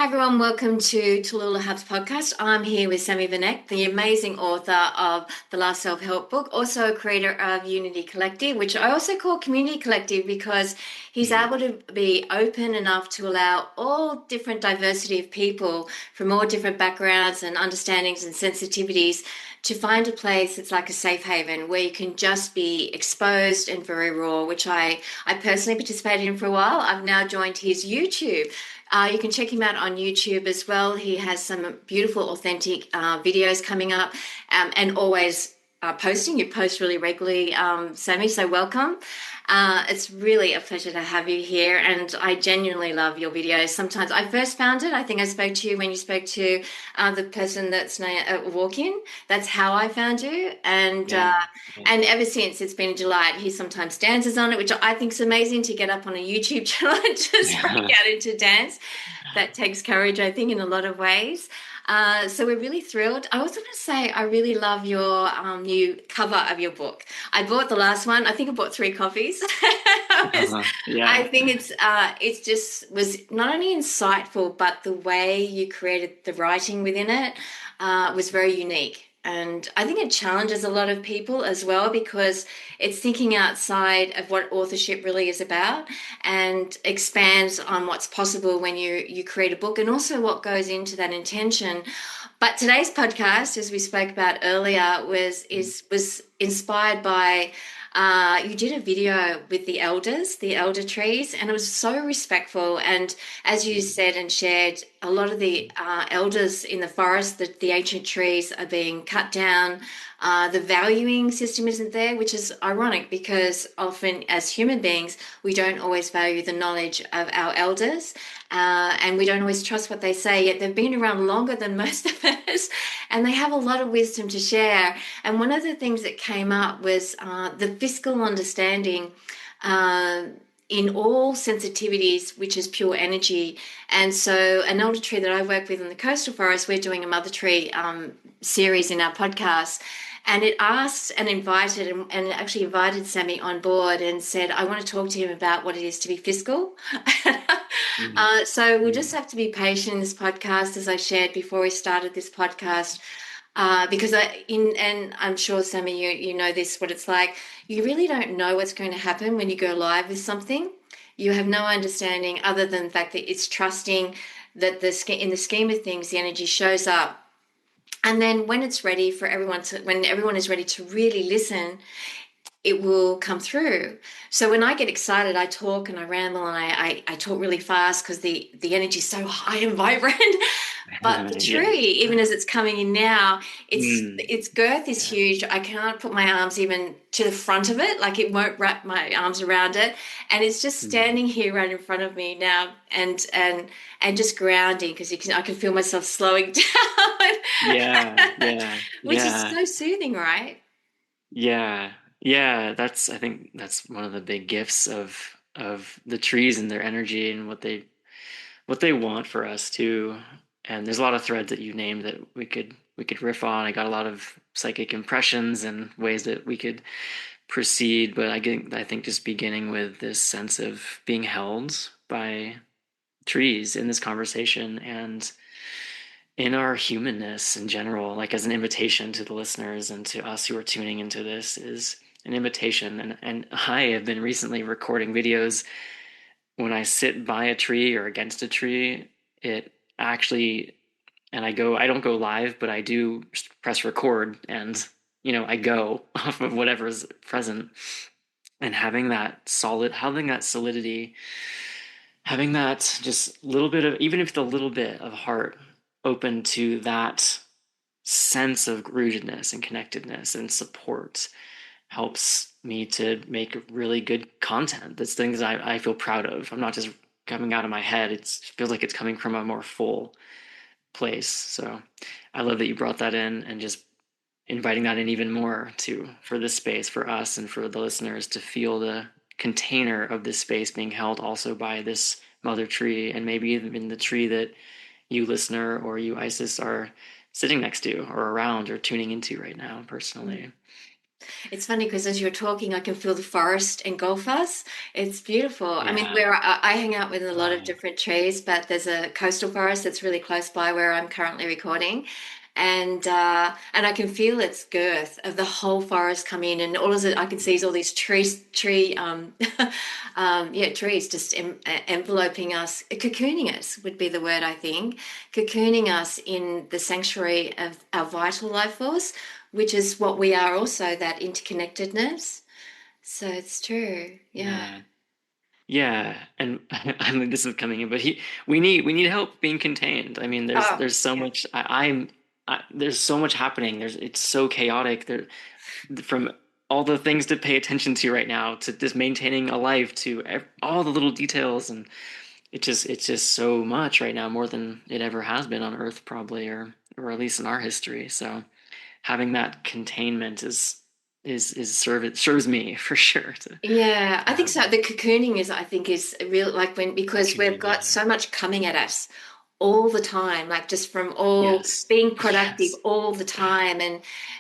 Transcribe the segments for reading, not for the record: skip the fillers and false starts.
Hi everyone, welcome to Talulah Hub's podcast. I'm here with Sammy Vanek, the amazing author of the last self-help book, also a creator of Unity Collective, which I also call Community Collective because he's Mm, able to be open enough to allow all different diversity of people from all different backgrounds and understandings and sensitivities to find a place that's like a safe haven where you can just be exposed and very raw, which I personally participated in for a while. I've now joined his YouTube. You can check him out on YouTube as well. He has some beautiful, authentic videos coming up and always posting. You post really regularly, Sammy, so welcome. It's really a pleasure to have you here, and I genuinely love your videos. Sometimes I first found it, I think I spoke to you when you spoke to the person that's now at Walk-In. That's how I found you, yeah, yeah, and ever since it's been a delight. He sometimes dances on it, which I think is amazing to get up on a YouTube channel and just break yeah. out into dance. That takes courage, I think, in a lot of ways. So we're really thrilled. I also want to say I really love your new cover of your book. I bought the last one. I think I bought three copies. I Yeah. think it's just was not only insightful, but the way you created the writing within it was very unique. And I think it challenges a lot of people as well because it's thinking outside of what authorship really is about and expands on what's possible when you create a book and also what goes into that intention. But today's podcast, as we spoke about earlier, was inspired by you did a video with the elders, the elder trees, and it was so respectful. And as you said and shared, a lot of the elders in the forest, the ancient trees, are being cut down. The valuing system isn't there, which is ironic because often as human beings, we don't always value the knowledge of our elders. And we don't always trust what they say, yet they've been around longer than most of us, and they have a lot of wisdom to share. And one of the things that came up was the fiscal understanding uh, in all sensitivities, which is pure energy. And so, an elder tree that I work with in the coastal forest, we're doing a mother tree series in our podcast. And it asked and invited, and actually invited Sammy on board and said, I want to talk to him about what it is to be fiscal. Mm, So we'll just mm, have to be patient in this podcast, as I shared before we started this podcast, because and I'm sure Sammy, you know this, what it's like. You really don't know what's going to happen when you go live with something. You have no understanding other than the fact that it's trusting that in the scheme of things, the energy shows up. And then when it's ready for everyone to, when everyone is ready to really listen, it will come through. So when I get excited, I talk and I ramble and I talk really fast because the energy is so high and vibrant. But the yeah. tree, even as it's coming in now, Mm, its girth is yeah. huge. I can't put my arms even to the front of it, like it won't wrap my arms around it. And it's just Mm, standing here right in front of me now and just grounding because I can feel myself slowing yeah, down, yeah, which is yeah, so soothing, right? yeah, yeah. I think that's one of the big gifts of the trees and their energy and what they want for us too. And there's a lot of threads that you named that we could riff on. I got a lot of psychic impressions and ways that we could proceed, but I think just beginning with this sense of being held by trees in this conversation and in our humanness in general, like as an invitation to the listeners and to us who are tuning into this, is an invitation. And I have been recently recording videos when I sit by a tree or against a tree. It actually, and I don't go live, but I do press record and I go off of whatever's present, and having that solidity, having that just little bit of, even if the little bit of heart open to that sense of rootedness and connectedness and support helps me to make really good content. That's things I feel proud of. I'm not just coming out of my head. It feels like it's coming from a more full place. So I love that you brought that in and just inviting that in even more to for this space for us and for the listeners to feel the container of this space being held also by this mother tree, and maybe even the tree that you listener or you Isis are sitting next to or around or tuning into right now personally. It's funny because as you're talking, I can feel the forest engulf us. It's beautiful. I mean, Yeah. where I hang out with a lot of Wow. different trees, but there's a coastal forest that's really close by where I'm currently recording, and I can feel its girth of the whole forest come in, and all of it I can see is all these trees just enveloping us, cocooning us would be the word I think, cocooning us in the sanctuary of our vital life force, which is what we are also, that interconnectedness. So it's true. Yeah. Yeah. Yeah, and I mean this is coming in, but we need help being contained. I mean, Oh, there's so yeah. much. There's so much happening. It's so chaotic. From all the things to pay attention to right now to just maintaining a life to all the little details, and it's just so much right now, more than it ever has been on Earth probably, or at least in our history. So having that containment is serves me for sure Yeah, to I think have so. that. The cocooning is, I think, is real, like when, because we've Cocooning, got yeah. so much coming at us all the time, like just from all Yes. being productive Yes. all the time.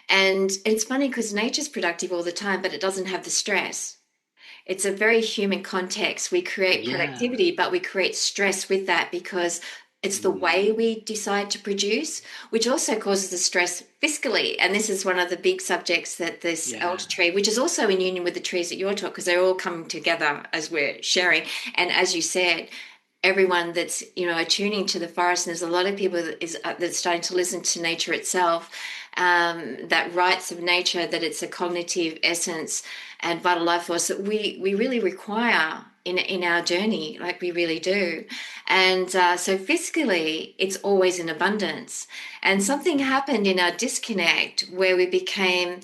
And it's funny because nature's productive all the time, but it doesn't have the stress. It's a very human context. We create Yeah. productivity, but we create stress with that because it's the Mm. way we decide to produce, which also causes the stress fiscally. And this is one of the big subjects that this elder Yeah. tree, which is also in union with the trees that you're talking, because they're all coming together as we're sharing. And as you said, everyone that's attuning to the forest, and there's a lot of people that's starting to listen to nature itself, that rights of nature, that it's a cognitive essence and vital life force that we really require in our journey, like we really do. And so fiscally it's always in abundance, and something happened in our disconnect where we became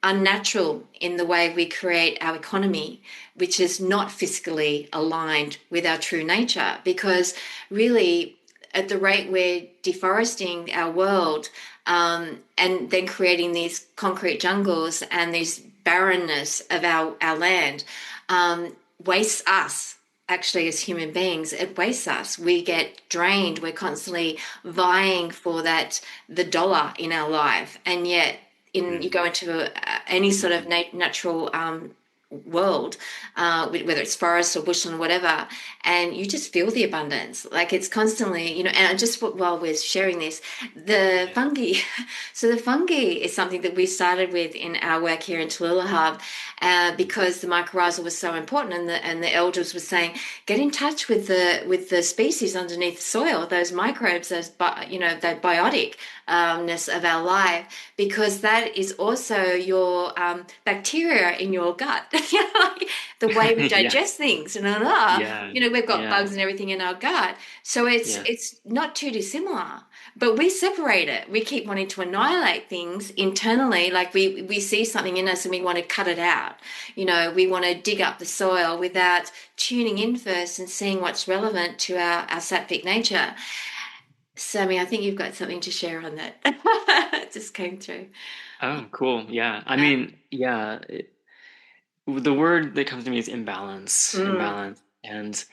unnatural in the way we create our economy, which is not fiscally aligned with our true nature. Because really, at the rate we're deforesting our world, and then creating these concrete jungles and this barrenness of our land, wastes us. Actually, as human beings, it wastes us. We get drained. We're constantly vying for that, the dollar in our life, and yet you Mm. go into any sort of Mhm. natural world, whether it's forest or bushland or whatever, and you just feel the abundance. Like it's constantly, and just while we're sharing this, the Yeah. fungi. So the fungi is something that we started with in our work here in Talulah Hub, Mm. because the mycorrhizal was so important, and the elders were saying, get in touch with the species underneath the soil, those microbes, that bioticness of our life, because that is also your bacteria in your gut. Like the way we Yeah. digest things, and blah, Yeah. we've got Yeah. bugs and everything in our gut, so Yeah. it's not too dissimilar. But we separate it. We keep wanting to annihilate things internally, like we see something in us and we want to cut it out. We want to dig up the soil without tuning in first and seeing what's relevant to our sattvic nature. Sammy, I think you've got something to share on that. It just came through. Oh, cool. Yeah. I mean, yeah, the word that comes to me is imbalance, Mm, imbalance.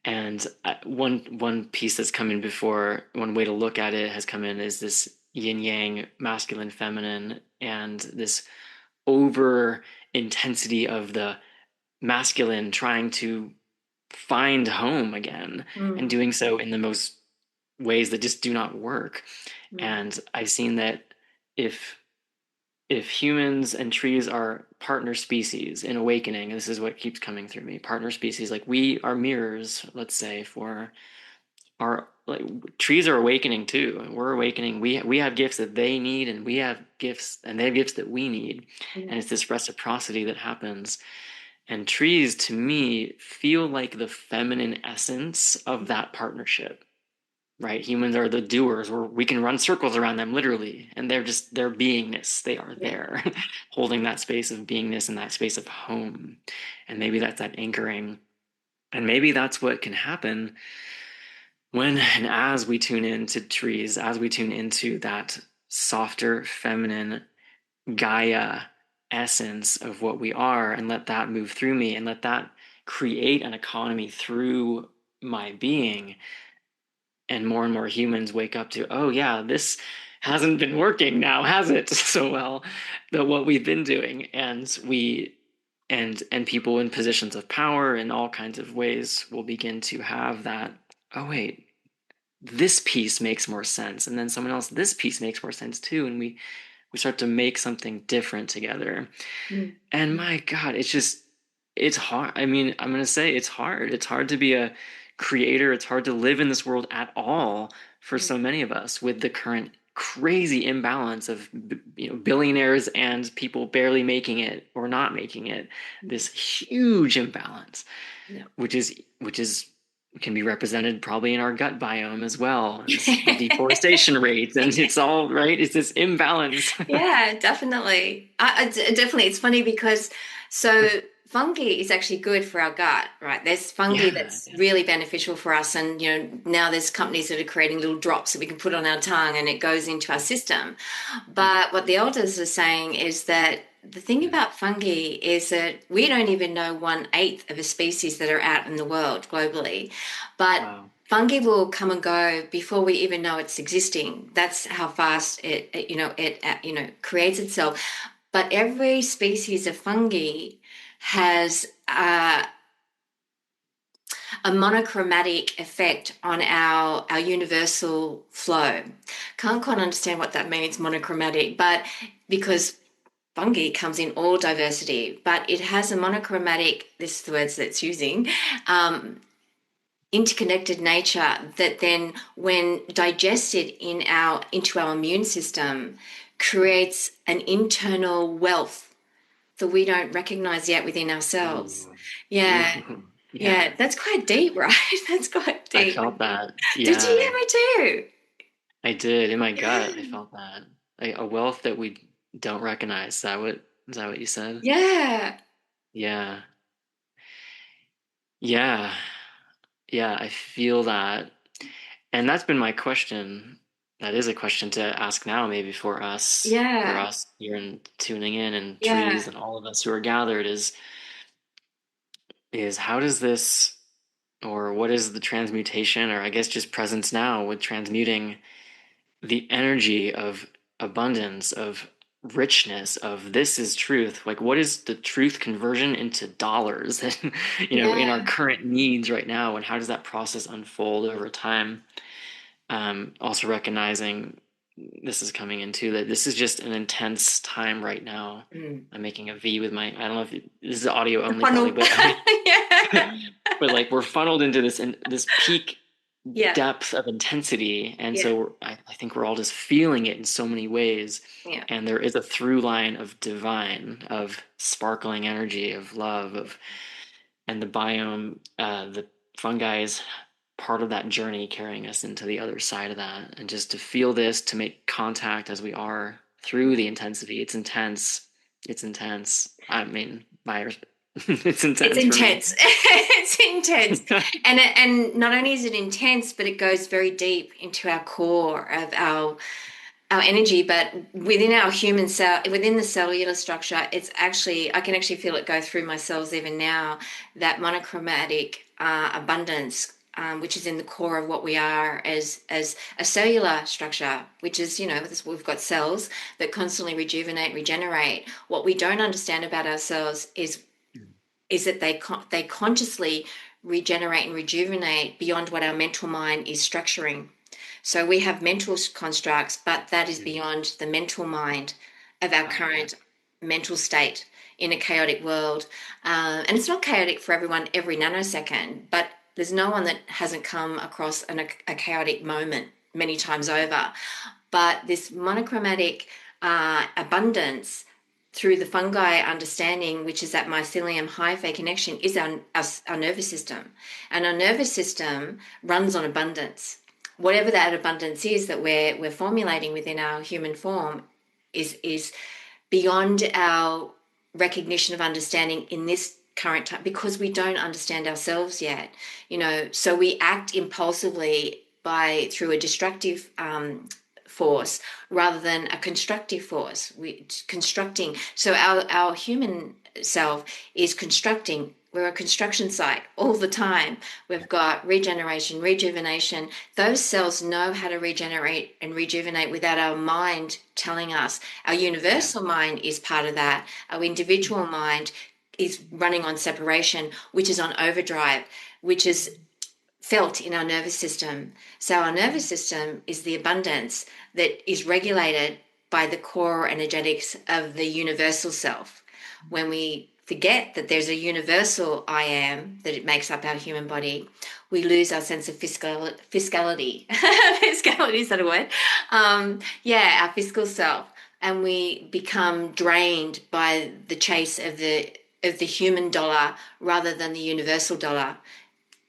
And one piece that's come in before, one way to look at it has come in is this yin yang, masculine, feminine, and this over intensity of the masculine trying to find home again and mm, doing so in the most ways that just do not work. mm, And I've seen that if humans and trees are partner species in awakening, this is what keeps coming through me. Partner species, like we are mirrors, let's say, for our, like, trees are awakening too. We're awakening. We have gifts that they need, and we have gifts, and they have gifts that we need. And mm, it's this reciprocity that happens. And trees, to me, feel like the feminine essence of that partnership, right? Humans are the doers, or we can run circles around them literally, and they're just their beingness. They are yeah. there, holding that space of beingness and that space of home. And maybe that's that anchoring. And maybe that's what can happen when and as we tune into trees, as we tune into that softer, feminine Gaia essence of what we are, and let that move through me and let that create an economy through my being. And more humans wake up to, oh yeah, hasn't been working now, has it? So well, what we've been doing, and people in positions of power in all kinds of ways will begin to have that, oh wait, this piece makes more sense, and then someone else, this piece makes more sense too, and we start to make something different together. Mm. And my God, it's hard. I mean, I'm gonna say it's hard. It's hard to be a creator. It's hard to live in this world at all for Mm. so many of us with the current crazy imbalance of billionaires and people barely making it or not making it. Mm. This huge imbalance, Yeah. which is can be represented probably in our gut biome as well, and deforestation rates, and it's all right. It's this imbalance. Yeah, definitely. Definitely. It's funny because so fungi is actually good for our gut, right? There's fungi Yeah, that's yeah. really beneficial for us. And, now there's companies that are creating little drops that we can put on our tongue and it goes into our system. But what the elders are saying is that the thing Mm. about fungi is that we don't even know 1/8 of the species that are out in the world globally. But Wow. fungi will come and go before we even know it's existing. That's how fast it creates itself. But every species of fungi has a monochromatic effect on our universal flow. Can't quite understand what that means, monochromatic, but because fungi comes in all diversity, but it has a monochromatic, this is the words that's using, um, interconnected nature that then when digested into our immune system creates an internal wealth that we don't recognize yet within ourselves. Ooh. Yeah, Ooh. yeah, Yeah. that's quite deep, right? That's quite I deep. felt that. Did you? Yeah. Yeah, me too. I did in my gut. I Yeah. felt that. Like a wealth that we don't recognize. Is that what you said? Yeah. Yeah. Yeah. Yeah, I feel that. And that's been my question. That is a question to ask now, maybe for Yeah. us here and tuning in, and Yeah. trees and all of us who are gathered, is how does this, or what is the transmutation, or I guess just presence now with transmuting the energy of abundance, of richness, of this is truth. Like, what is the truth conversion into dollars and, in our Yeah. current needs right now? And how does that process unfold over time? Also recognizing this is coming into that this is just an intense time right now. Mm. I'm making a V with my, I don't know if this is audio The only probably, funnel. but Yeah. but like we're funneled into this peak Yeah. depth of intensity, and Yeah. so I think we're all just feeling it in so many ways, Yeah. and there is a through line of divine, of sparkling energy, of love, of and the biome, the fungi is part of that journey carrying us into the other side of that, and just to feel this, to make contact as we are through the intensity. It's intense. I mean, it's It's intense for me. intense. It's intense. And not only is it intense, but it goes very deep into our core of our energy, but within our human cell, within the cellular structure, it's actually, I can actually feel it go through my cells even now, that monochromatic abundance, which is in the core of what we are as a cellular structure, which is, we've got cells that constantly rejuvenate, regenerate. What we don't understand about ourselves is that they consciously regenerate and rejuvenate beyond what our mental mind is structuring. So we have mental constructs, but that is Mm. beyond the mental mind of our Oh yeah. current mental state in a chaotic world. And it's not chaotic for everyone every nanosecond, but there's no one that hasn't come across a chaotic moment many times over. But this monochromatic abundance through the fungi understanding, which is that mycelium hyphae connection, is our nervous system. And our nervous system runs on abundance. Whatever that abundance is that we're formulating within our human form is beyond our recognition of understanding in this current time because we don't understand ourselves yet. So we act impulsively by through a destructive force rather than a constructive force. We constructing. So our human self is constructing we're a construction site all the time. We've got regeneration, rejuvenation. Those cells know how to regenerate and rejuvenate without our mind telling us. Our Yeah. universal mind is part of that. Our individual mind is running on separation, which is on overdrive, which is felt in our nervous system. So our nervous system is the abundance that is regulated by the core energetics of the universal self. When we forget that there's a universal I am, that it makes up our human body, we lose our sense of fiscality. Fiscality, is that a word? Yeah, our fiscal self. And we become drained by the chase of the human dollar rather than the universal dollar.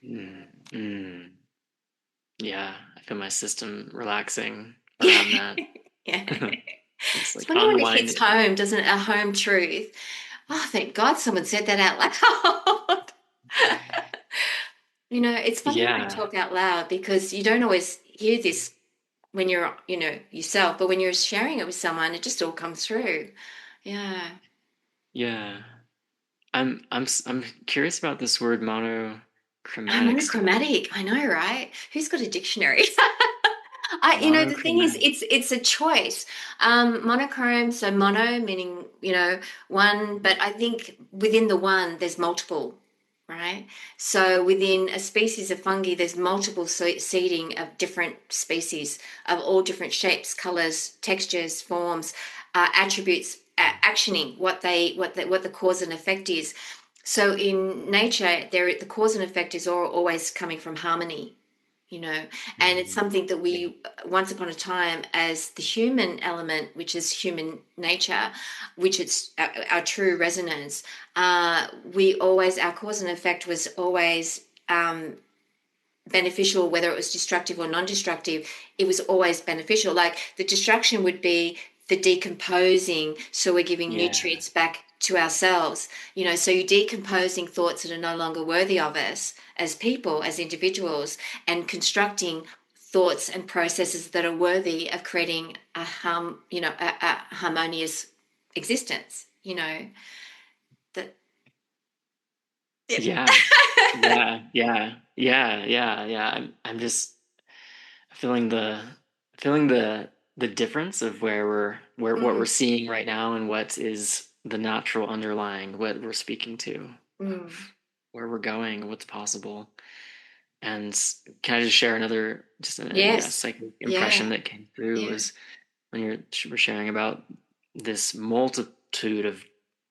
Mm, mm. Yeah, I feel my system relaxing Yeah. around that. Yeah. It's It's like funny when it hits unwinding. home, doesn't it? A home truth. Oh, thank God someone said that out loud. It's funny when I Yeah, talk out loud because you don't always hear this when you're, yourself, but when you're sharing it with someone, it just all comes through. Yeah. yeah. I'm curious about this word Oh, monochromatic stuff. monochromatic. I know, right? Who's got a dictionary? The thing is, Monochromatic. it's a choice. Monochrome, so mono meaning, one, but I think within the one there's multiple, right? So within a species of fungi, there's multiple seeding of different species of all different shapes, colors, textures, forms, attributes, actioning what the cause and effect is. So in nature, the cause and effect is always coming from harmony, and it's Mhm. something that Yeah. we once upon a time, as the human element, which is human nature, which it's our true resonance, we always, our cause and effect was always beneficial, whether it was destructive or non-destructive. It was always beneficial. Like the destruction would be the decomposing, so we're giving Yeah. nutrients back to ourselves, so you're decomposing thoughts that are no longer worthy of us as people, as individuals, and constructing thoughts and processes that are worthy of creating a harmonious existence, that. Yep. Yeah. Yeah. Yeah. Yeah. Yeah. Yeah. I'm just feeling the difference of where what we're Mm, seeing right now and what is the natural underlying what we're speaking to, mm. of where we're going, what's possible. And can I just share another just a Yes. psychic impression Yeah. that came through Yeah. was when were sharing about this multitude of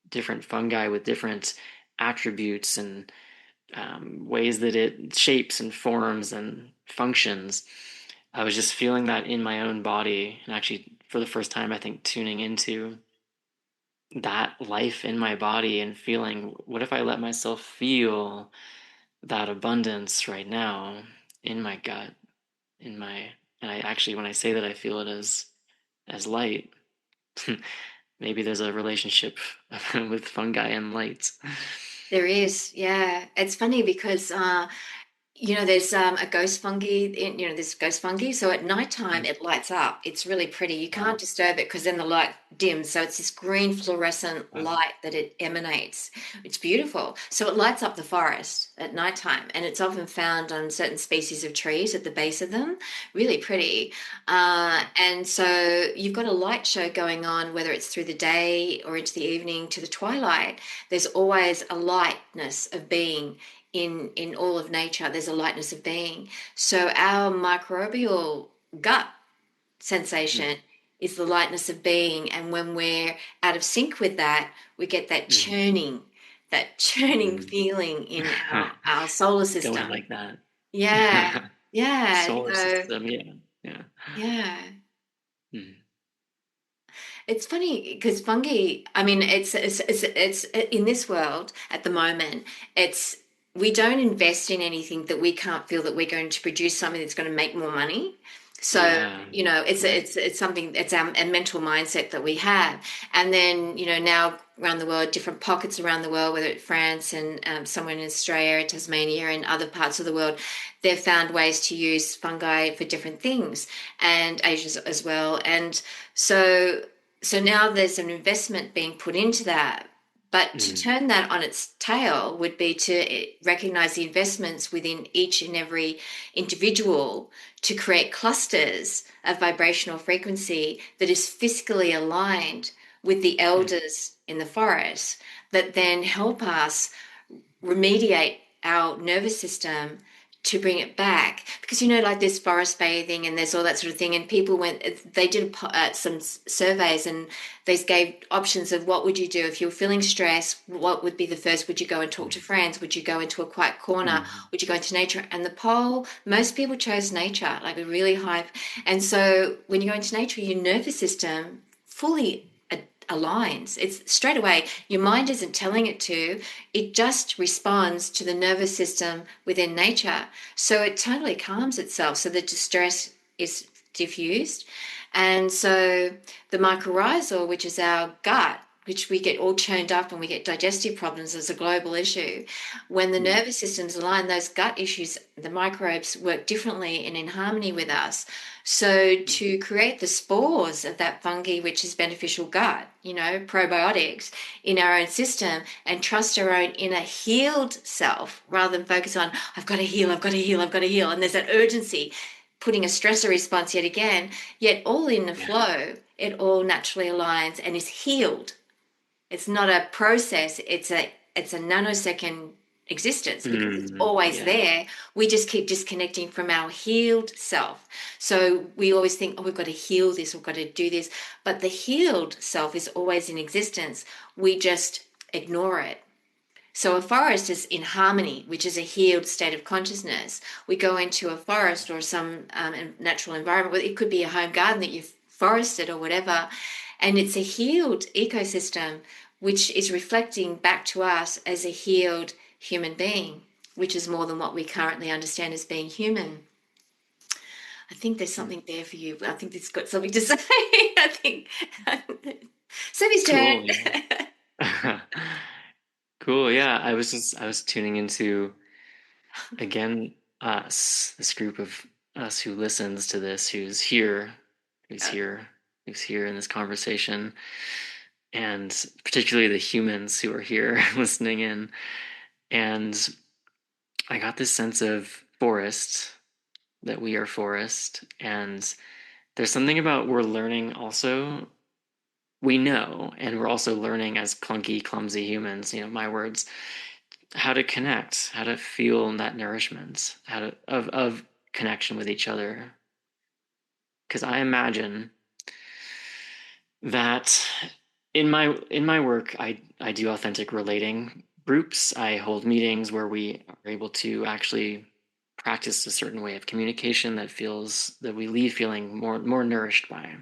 different fungi with different attributes and ways that it shapes and forms and functions. I was just feeling that in my own body, and actually, for the first time, I think tuning into that life in my body and feeling, what if I let myself feel that abundance right now in my gut, in my, and I actually, when I say that, I feel it as light. Maybe there's a relationship with fungi and light. There is, yeah. It's funny because there's a ghost fungi, there's ghost fungi. So at nighttime, it lights up. It's really pretty. You can't Wow. disturb it because then the light dims. So it's this green fluorescent Wow. light that it emanates. It's beautiful. So it lights up the forest at nighttime. And it's often found on certain species of trees at the base of them. Really pretty. And so you've got a light show going on, whether it's through the day or into the evening to the twilight. There's always a lightness of being in all of nature. There's a lightness of being. So our microbial gut sensation is the lightness of being, and when we're out of sync with that, we get that churning Mm. feeling in our solar Going system. like that. Yeah, yeah. Solar So system, yeah. Yeah. yeah. Mm. It's funny because fungi, I mean, it's in this world at the moment, it's we don't invest in anything that we can't feel that we're going to produce something that's going to make more money. So, Yeah. it's Right. it's something, it's a mental mindset that we have. And then, now around the world, different pockets around the world, whether it's France and somewhere in Australia, Tasmania, and other parts of the world, they've found ways to use fungi for different things, and Asia as well. And so now there's an investment being put into that, But to Mm. turn that on its tail would be to recognize the investments within each and every individual to create clusters of vibrational frequency that is fiscally aligned with the Mm. elders in the forest that then help us remediate our nervous system to bring it back, because like there's forest bathing and there's all that sort of thing, and people went, they did some surveys, and they gave options of what would you do if you were feeling stressed, what would be the first, would you go and talk to friends, would you go into a quiet corner, Mm. would you go into nature? And the poll, most people chose nature, like a really high. And so when you go into nature, your nervous system fully aligns. It's straight away, your mind isn't telling it to, it just responds to the nervous system within nature. So it totally calms itself. So the distress is diffused. And so the mycorrhizal, which is our gut, which we get all churned up and we get digestive problems as a global issue. When the Mm. nervous system's aligned, those gut issues, the microbes work differently and in harmony with us. So to create the spores of that fungi, which is beneficial gut, probiotics in our own system, and trust our own inner healed self rather than focus on, I've got to heal, I've got to heal, I've got to heal. And there's that urgency, putting a stressor response yet again, yet all in the Yeah. flow, it all naturally aligns and is healed. It's not a process, it's a nanosecond existence because it's Mm. always Yeah. there. We just keep disconnecting from our healed self. So we always think, oh, we've got to heal this, we've got to do this. But the healed self is always in existence. We just ignore it. So a forest is in harmony, which is a healed state of consciousness. We go into a forest or some natural environment. It could be a home garden that you've forested or whatever, and it's a healed ecosystem, which is reflecting back to us as a healed human being, which is more than what we currently understand as being human. I think there's Mm. something there for you. I think it's got something to say. I think Sammy's turn. Cool. Yeah. Cool. Yeah. I was tuning into, again, us, this group of us who listens to this, who's here, who's here in this conversation, and particularly the humans who are here listening in. And I got this sense of forest, that we are forest. And there's something about we're learning also, we know, and we're also learning as clunky, clumsy humans, my words, how to connect, how to feel that nourishment, how to of connection with each other. Because I imagine that in my work, I do authentic relating groups. I hold meetings where we are able to actually practice a certain way of communication that we leave feeling more nourished by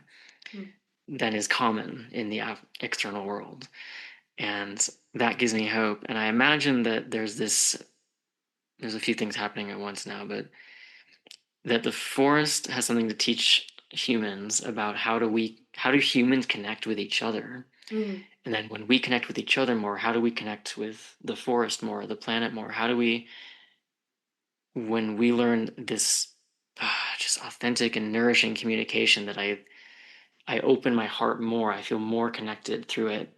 than is common in the external world. And that gives me hope. And I imagine that there's a few things happening at once now, but that the forest has something to teach humans about how do humans connect with each other. Mm. And then when we connect with each other more, how do we connect with the forest more, the planet more? How do we, when we learn this just authentic and nourishing communication, that I open my heart more, I feel more connected through it,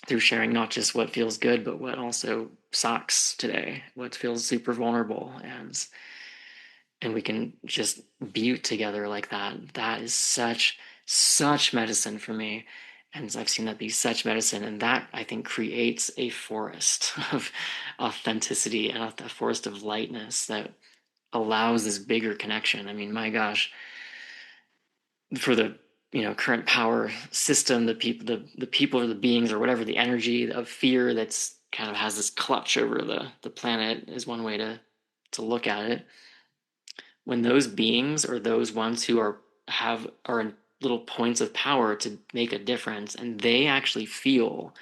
through sharing not just what feels good, but what also sucks today, what feels super vulnerable, and we can just be together like that. That is such medicine for me. And I've seen that be such medicine. And that, I think, creates a forest of authenticity and a forest of lightness that allows this bigger connection. I mean, my gosh, for the current power system, the people or the beings or whatever, the energy of fear that's kind of has this clutch over the planet is one way to look at it. When those beings or those ones who are in little points of power to make a difference, and they actually feel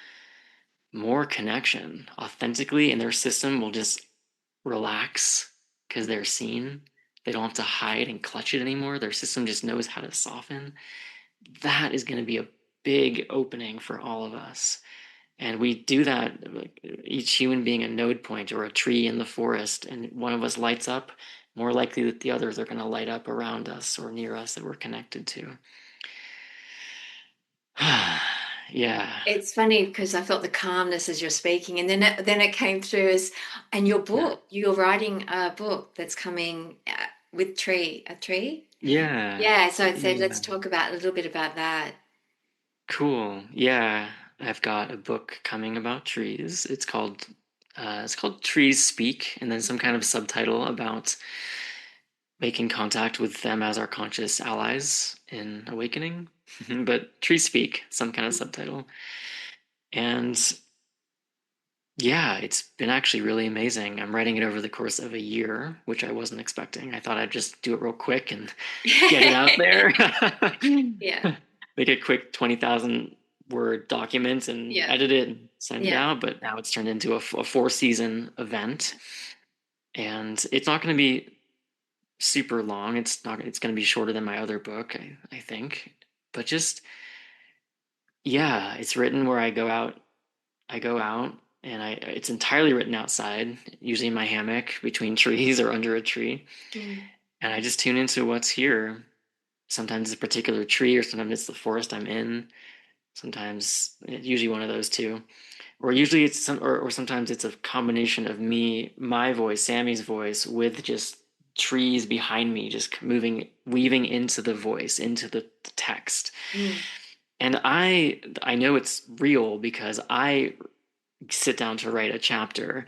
more connection authentically, and their system will just relax because they're seen. They don't have to hide and clutch it anymore. Their system just knows how to soften. That is going to be a big opening for all of us. And we do that, like each human being a node point or a tree in the forest, and one of us lights up, more likely that the others are going to light up around us or near us that we're connected to. Yeah. It's funny because I felt the calmness as you're speaking, and then it came through as, and your Yeah. book, you're writing a book that's coming with a tree. Yeah. Yeah, so I said let's Yeah. talk about a little bit about that. Cool. Yeah. I've got a book coming about trees. It's called Trees Speak, and then some kind of subtitle about making contact with them as our conscious allies in awakening. But Trees Speak, some kind of subtitle. And yeah, it's been actually really amazing. I'm writing it over the course of a year, which I wasn't expecting. I thought I'd just do it real quick and get it out there. Yeah, Make a quick 20,000 word document and yeah, edit it and send it yeah. out. But now it's turned into a 4 season event. And it's not going to be super long. It's going to be shorter than my other book, I think. But just, yeah, it's written where I go out and it's entirely written outside, usually in my hammock between trees or under a tree. Mm. And I just tune into what's here. Sometimes it's a particular tree, or sometimes it's the forest I'm in. Sometimes usually one of those two. Or usually or sometimes it's a combination of my voice, Sammy's voice, with just trees behind me, just weaving into the voice, into the text. Mm. And I know it's real because I sit down to write a chapter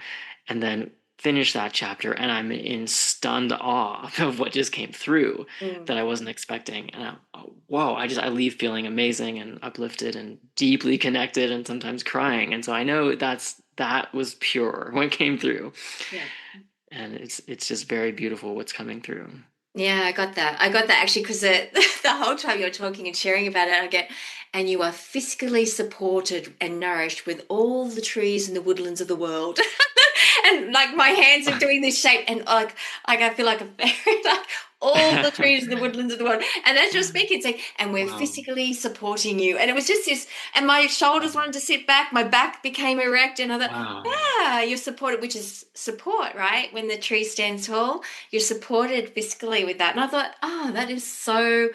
and then finish that chapter and I'm in stunned awe of what just came through Mm. that I wasn't expecting. And whoa, I leave feeling amazing and uplifted and deeply connected and sometimes crying. And so I know that was pure when it came through. Yeah. And it's just very beautiful what's coming through. Yeah, I got that. I got that actually because the whole time you're talking and sharing about it, I get, and you are fiscally supported and nourished with all the trees and the woodlands of the world. And like my hands are doing this shape, and like I feel like a fairy, like all the trees and the woodlands of the world. And as you're speaking, it's like, and we're Wow. physically supporting you. And it was just this, and my shoulders wanted to sit back, my back became erect, and I thought, Wow. yeah, you're supported, which is support, right? When the tree stands tall, you're supported fiscally with that. And I thought, oh, that is so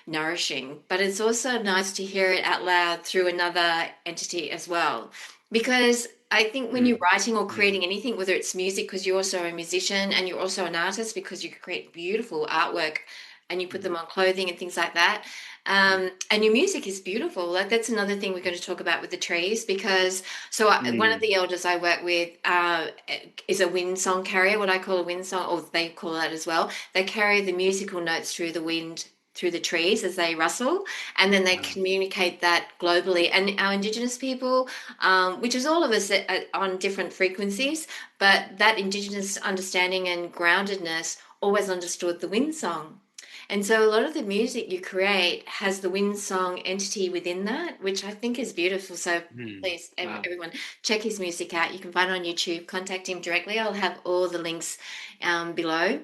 nourishing. But it's also nice to hear it out loud through another entity as well. Because I think when you're Mm. writing or Yeah. creating anything, whether it's music, because you're also a musician and you're also an artist because you create beautiful artwork and you put Mm. them on clothing and things like that. And your music is beautiful. Like that's another thing we're going to talk about with the trees because one of Mm. the elders I work with is a wind song carrier, what I call a wind song, or they call that as well. They carry the musical notes through the wind through the trees as they rustle, and then they Wow. communicate that globally. And our Indigenous people, which is all of us on different frequencies, but that Indigenous understanding and groundedness always understood the wind song. And so a lot of the music you create has the wind song entity within that, which I think is beautiful. So Mm. please, Wow. everyone, check his music out. You can find it on YouTube. Contact him directly. I'll have all the links below.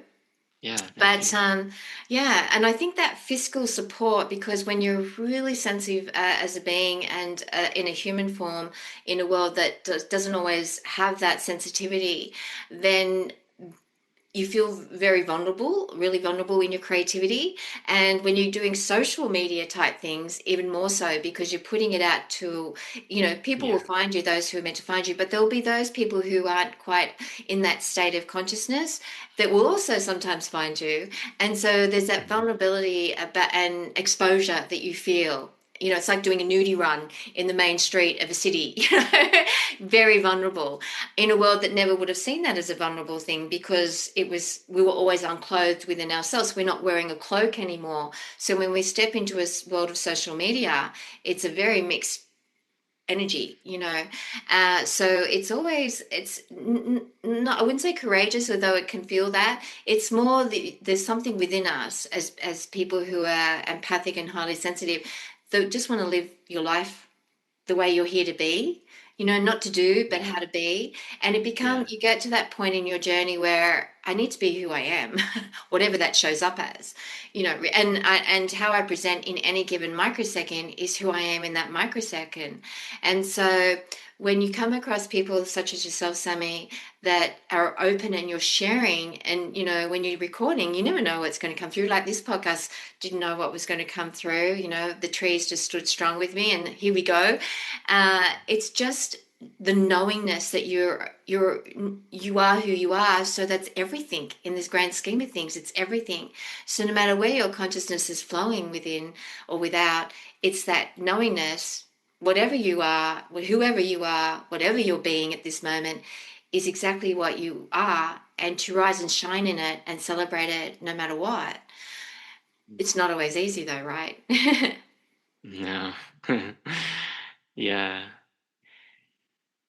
Yeah, thank But you. yeah, and I think that fiscal support, because when you're really sensitive as a being and in a human form in a world that doesn't always have that sensitivity, then you feel very vulnerable, really vulnerable in your creativity. And when you're doing social media type things, even more so because you're putting it out to, people will Yeah. find you, those who are meant to find you, but there'll be those people who aren't quite in that state of consciousness that will also sometimes find you. And so there's that Mhm. vulnerability about, and exposure that you feel. It's like doing a nudie run in the main street of a city, very vulnerable in a world that never would have seen that as a vulnerable thing because we were always unclothed within ourselves. We're not wearing a cloak anymore. So when we step into a world of social media, it's a very mixed energy. So not, I wouldn't say courageous, although it can feel that. It's more there's something within us as people who are empathic and highly sensitive that just want to live your life the way you're here to be, not to do, but Yeah. how to be. And Yeah. you get to that point in your journey where I need to be who I am, whatever that shows up as, and how I present in any given microsecond is who I am in that microsecond. And so when you come across people such as yourself, Sammy, that are open and you're sharing, and when you're recording, you never know what's going to come through. Like this podcast, didn't know what was going to come through. The trees just stood strong with me, and here we go. It's just the knowingness that you are who you are. So that's everything in this grand scheme of things. It's everything. So no matter where your consciousness is flowing within or without, it's that knowingness, whatever you are, whoever you are, whatever you're being at this moment is exactly what you are, and to rise and shine in it and celebrate it no matter what. It's not always easy though, right? No. Yeah.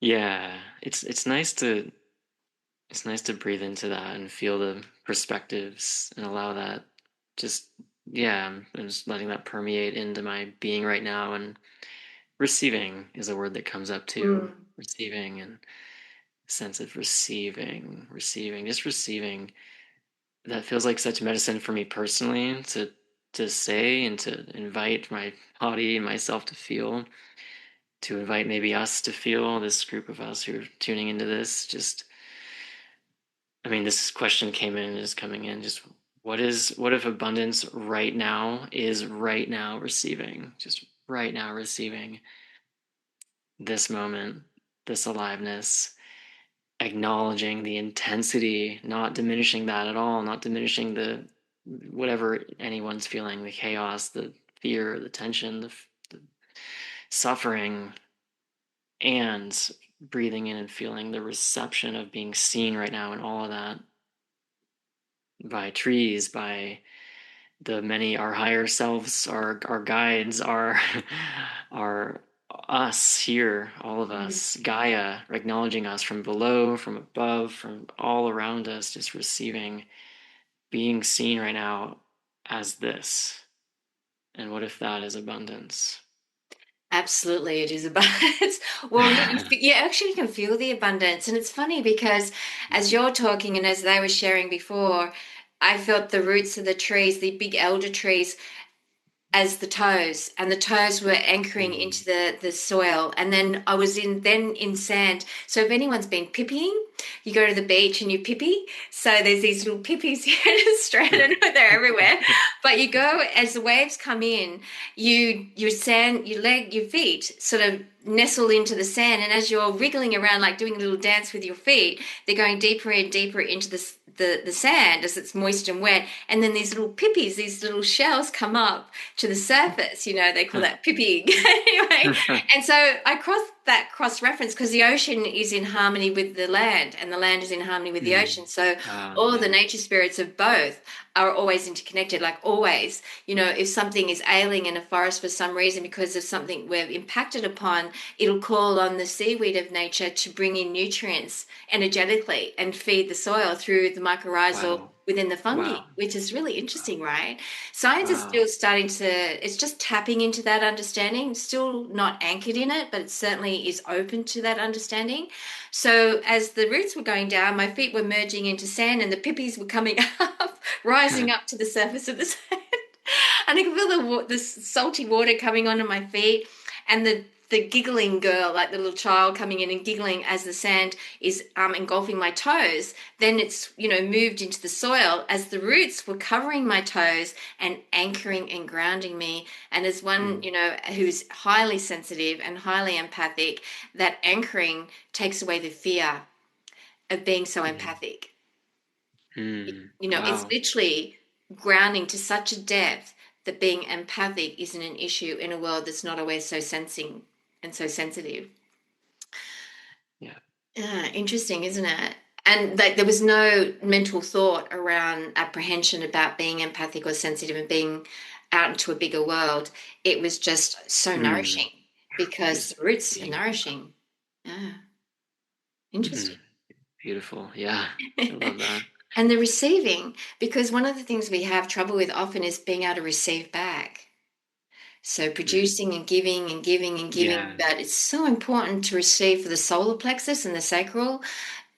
Yeah. It's nice to breathe into that and feel the perspectives and allow that just, yeah, I'm just letting that permeate into my being right now. And receiving is a word that comes up too. Mm. Receiving and sense of receiving, just receiving. That feels like such medicine for me personally to say and to invite my body and myself to invite maybe us to feel, this group of us who are tuning into this. Just, I mean, this question came in, is coming in, just what if abundance right now is right now receiving, just right now receiving this moment, this aliveness, acknowledging the intensity, not diminishing that at all, not diminishing the whatever anyone's feeling, the chaos, the fear, the tension, the suffering, and breathing in and feeling the reception of being seen right now in all of that by trees, by the many, our higher selves, our guides, our us here, all of Mm. us, Gaia, acknowledging us from below, from above, from all around us, just receiving, being seen right now as this. And what if that is abundance? Absolutely, it is abundance. Well, you actually can feel the abundance. And it's funny because as you're talking and as they were sharing before, I felt the roots of the trees, the big elder trees, as the toes, and the toes were anchoring into the soil, and then I was in sand. So if anyone's been pipping, you go to the beach and you pippy. So there's these little pippies here in Australia. They're everywhere, but you go as the waves come in, your sand, your feet sort of nestle into the sand, and as you're wriggling around like doing a little dance with your feet, they're going deeper and deeper into the sand as it's moist and wet, and then these little pippies, these little shells come up to the surface. They call that pipping. Anyway, and so I cross reference because the ocean is in harmony with the land, and the land is in harmony with the ocean. So all the Yeah. nature spirits of both are always interconnected, like always. If something is ailing in a forest for some reason because of something we've impacted upon, it'll call on the seaweed of nature to bring in nutrients energetically and feed the soil through the mycorrhizal Wow. within the fungi, Wow. which is really interesting, right? Science is Wow. still starting to, it's just tapping into that understanding, still not anchored in it, but it certainly is open to that understanding. So as the roots were going down, my feet were merging into sand and the pippies were coming up, rising up to the surface of the sand. And I could feel the salty water coming onto my feet, and the giggling girl, like the little child coming in and giggling as the sand is engulfing my toes. Then it's moved into the soil as the roots were covering my toes and anchoring and grounding me. And as one who's highly sensitive and highly empathic, that anchoring takes away the fear of being so empathic. It's Wow. literally grounding to such a depth that being empathic isn't an issue in a world that's not always so sensing and so sensitive. Yeah. Interesting, isn't it? And like there was no mental thought around apprehension about being empathic or sensitive and being out into a bigger world. It was just so Mm. nourishing because Just the roots are being nourishing. Yeah, interesting. beautiful. Yeah. I love that. And the receiving, because one of the things we have trouble with often is being able to receive back. So Mm. producing and giving and giving and giving, Yeah. but it's so important to receive for the solar plexus and the sacral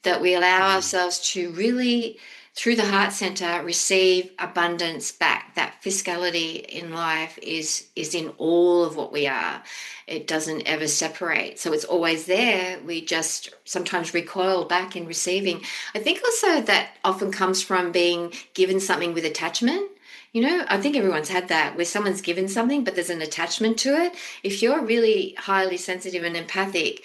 that we allow Mm. ourselves to really through the heart center receive abundance back. That fiscality in life is in all of what we are. It doesn't ever separate, so it's always there. We just sometimes recoil back in receiving. I think also that often comes from being given something with attachment. I think everyone's had that where someone's given something, but there's an attachment to it. If you're really highly sensitive and empathic,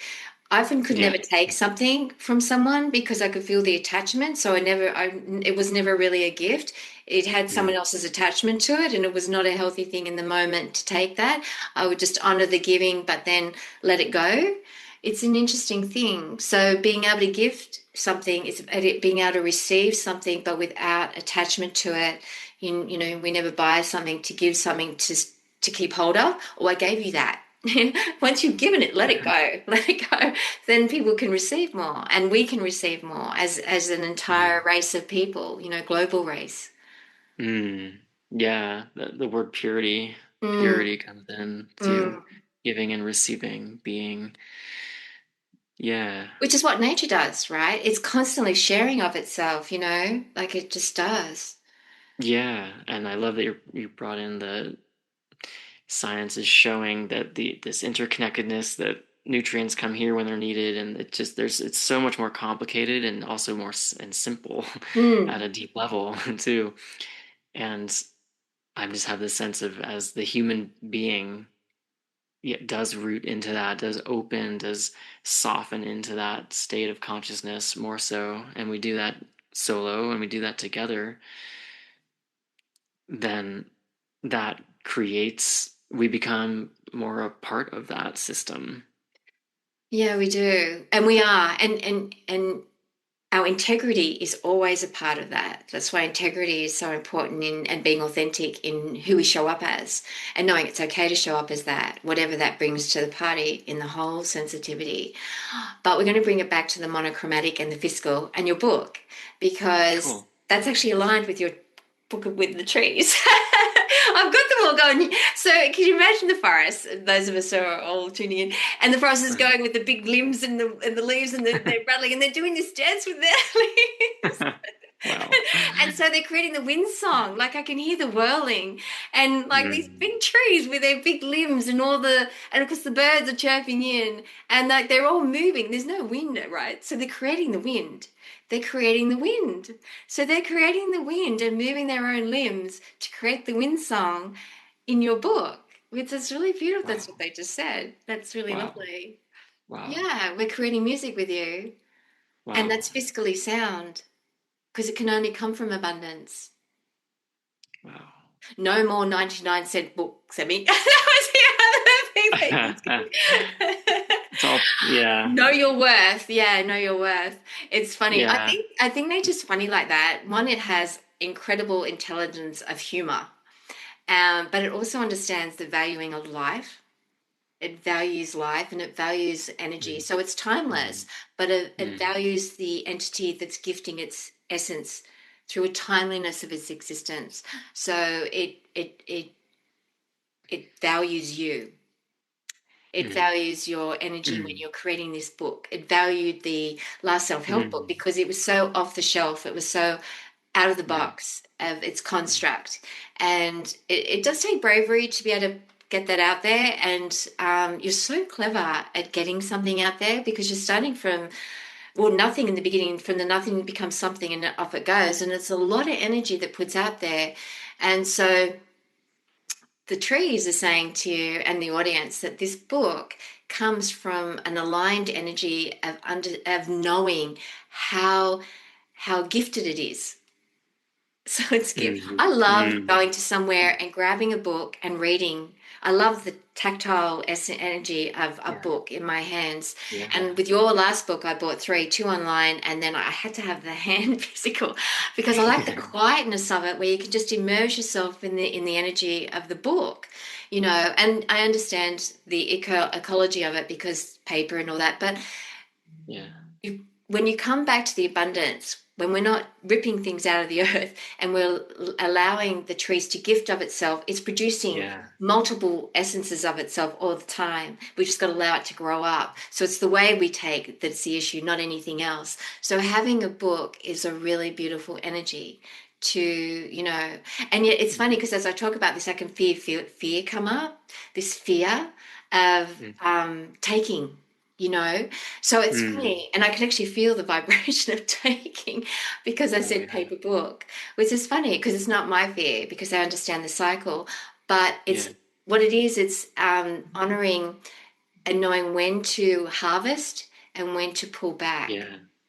I often could Yeah. never take something from someone because I could feel the attachment. So it was never really a gift. It had someone Mm. else's attachment to it, and it was not a healthy thing in the moment to take that. I would just honor the giving, but then let it go. It's an interesting thing. So being able to gift something is being able to receive something, but without attachment to it. We never buy something to give something to keep hold of. Oh, I gave you that. Once you've given it, let it go. Let it go. Then people can receive more, and we can receive more as an entire Mm. race of people. Global race. Mm. Yeah, the word purity, Mm, purity comes in to mm. giving and receiving, being. Yeah, Which is what nature does, right? It's constantly sharing of itself. Like it just does. yeah, and I love that you brought in the science is showing that this interconnectedness, that nutrients come here when they're needed, and it's so much more complicated and also more and simple at Mm. a deep level too. And I just have this sense of, as the human being, yeah, does root into that, does open, does soften into that state of consciousness more so, and we do that solo and we do that together, then that creates, we become more a part of that system. Yeah, we do. And we are. And our integrity is always a part of that. That's why integrity is so important in and being authentic in who we show up as, and knowing it's okay to show up as that, whatever that brings to the party in the whole sensitivity. But we're going to bring it back to the monochromatic and the fiscal and your book, because Cool. that's actually aligned with your book with the trees. I've got them all going. So can you imagine the forest? Those of us who are all tuning in, and the forest is going with the big limbs and the leaves, and they're rattling, and they're doing this dance with their leaves. Wow. And so they're creating the wind song. Like I can hear the whirling, and like these Mm, big trees with their big limbs and and of course the birds are chirping in, and like they're all moving. There's no wind, right? So they're creating the wind. They're creating the wind. So they're creating the wind and moving their own limbs to create the wind song in your book. Which is really beautiful. wow. That's what they just said. That's really Wow. lovely. Wow. Yeah, we're creating music with you, and Wow. that's fiscally sound because it can only come from abundance. Wow. No more 99-cent books, Emmy. That was the other thing they did. It's all, yeah. Know your worth. Yeah, know your worth. It's funny. I Yeah. think I think nature's funny like that. One, it has incredible intelligence of humor, but it also understands the valuing of life. It values life and it values energy. Mm, So it's timeless, mm, but it mm, values the entity that's gifting its essence through a timeliness of its existence. So it values you. It mm, values your energy when mm, you're creating this book. It valued the last self-help book mm, because it was so off the shelf. It was so out of the mm, box of its mm, construct. And it does take bravery to be able to get that out there. And you're so clever at getting something out there because you're starting from, well, nothing in the beginning, from the nothing becomes something and off it goes. And it's a lot of energy that puts out there. And so the trees are saying to you and the audience that this book comes from an aligned energy of knowing how gifted it is. So it's gift. mm, I love going mm. to somewhere and grabbing a book and reading. I love the tactile energy of a Yeah. book in my hands. Yeah. And with your last book, I bought three, two online, and then I had to have the hand physical because I like the quietness of it, where you can just immerse yourself in the energy of the book, And I understand the ecology of it because paper and all that, but Yeah. when you come back to the abundance, when we're not ripping things out of the earth and we're allowing the trees to gift of itself, it's producing Yeah. multiple essences of itself all the time. We just got to allow it to grow up. So it's the way we take that's the issue, not anything else. So having a book is a really beautiful energy to, and yet it's funny because as I talk about this, I can feel fear come up, this fear of Mm. taking, so it's Mm. funny, and I can actually feel the vibration of taking because I Oh said yeah. paper book, which is funny because it's not my fear because I understand the cycle, but it's Yeah. what it is. It's honoring and knowing when to harvest and when to pull back. Yeah.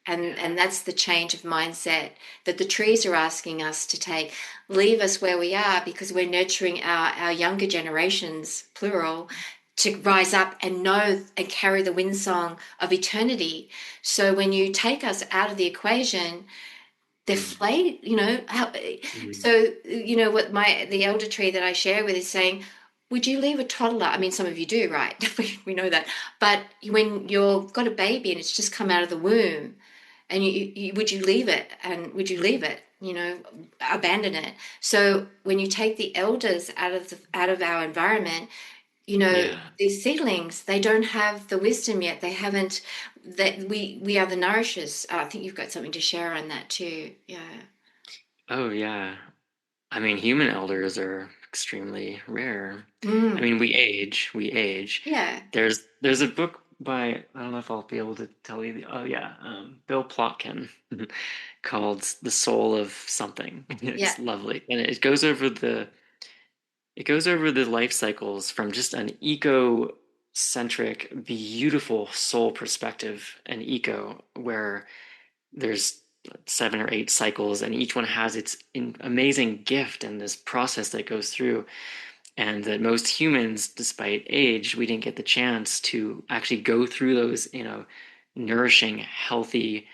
And Yeah. that's the change of mindset that the trees are asking us to take. Leave us where we are because we're nurturing our younger generations, plural, to rise up and know and carry the wind song of eternity. So when you take us out of the equation, they're Mm. flayed, Mm. so what the elder tree that I share with is saying, would you leave a toddler? I mean, some of you do, right? We know that. But when you've got a baby and it's just come out of the womb, and would you leave it? And would you leave it? Abandon it. So when you take the elders out of our environment, Yeah. these seedlings, they don't have the wisdom yet. They haven't. That we are the nourishers. I think you've got something to share on that too. Yeah. Oh yeah. I mean, human elders are extremely rare. I Mm. mean, we age. Yeah. There's a book by, I don't know if I'll be able to tell you oh yeah, Bill Plotkin called The Soul of Something. Yeah. It's lovely. And it goes over the life cycles from just an eco-centric, beautiful soul perspective, an eco where there's 7 or 8 cycles, and each one has its amazing gift and this process that goes through. And that most humans, despite age, we didn't get the chance to actually go through those in a nourishing, healthy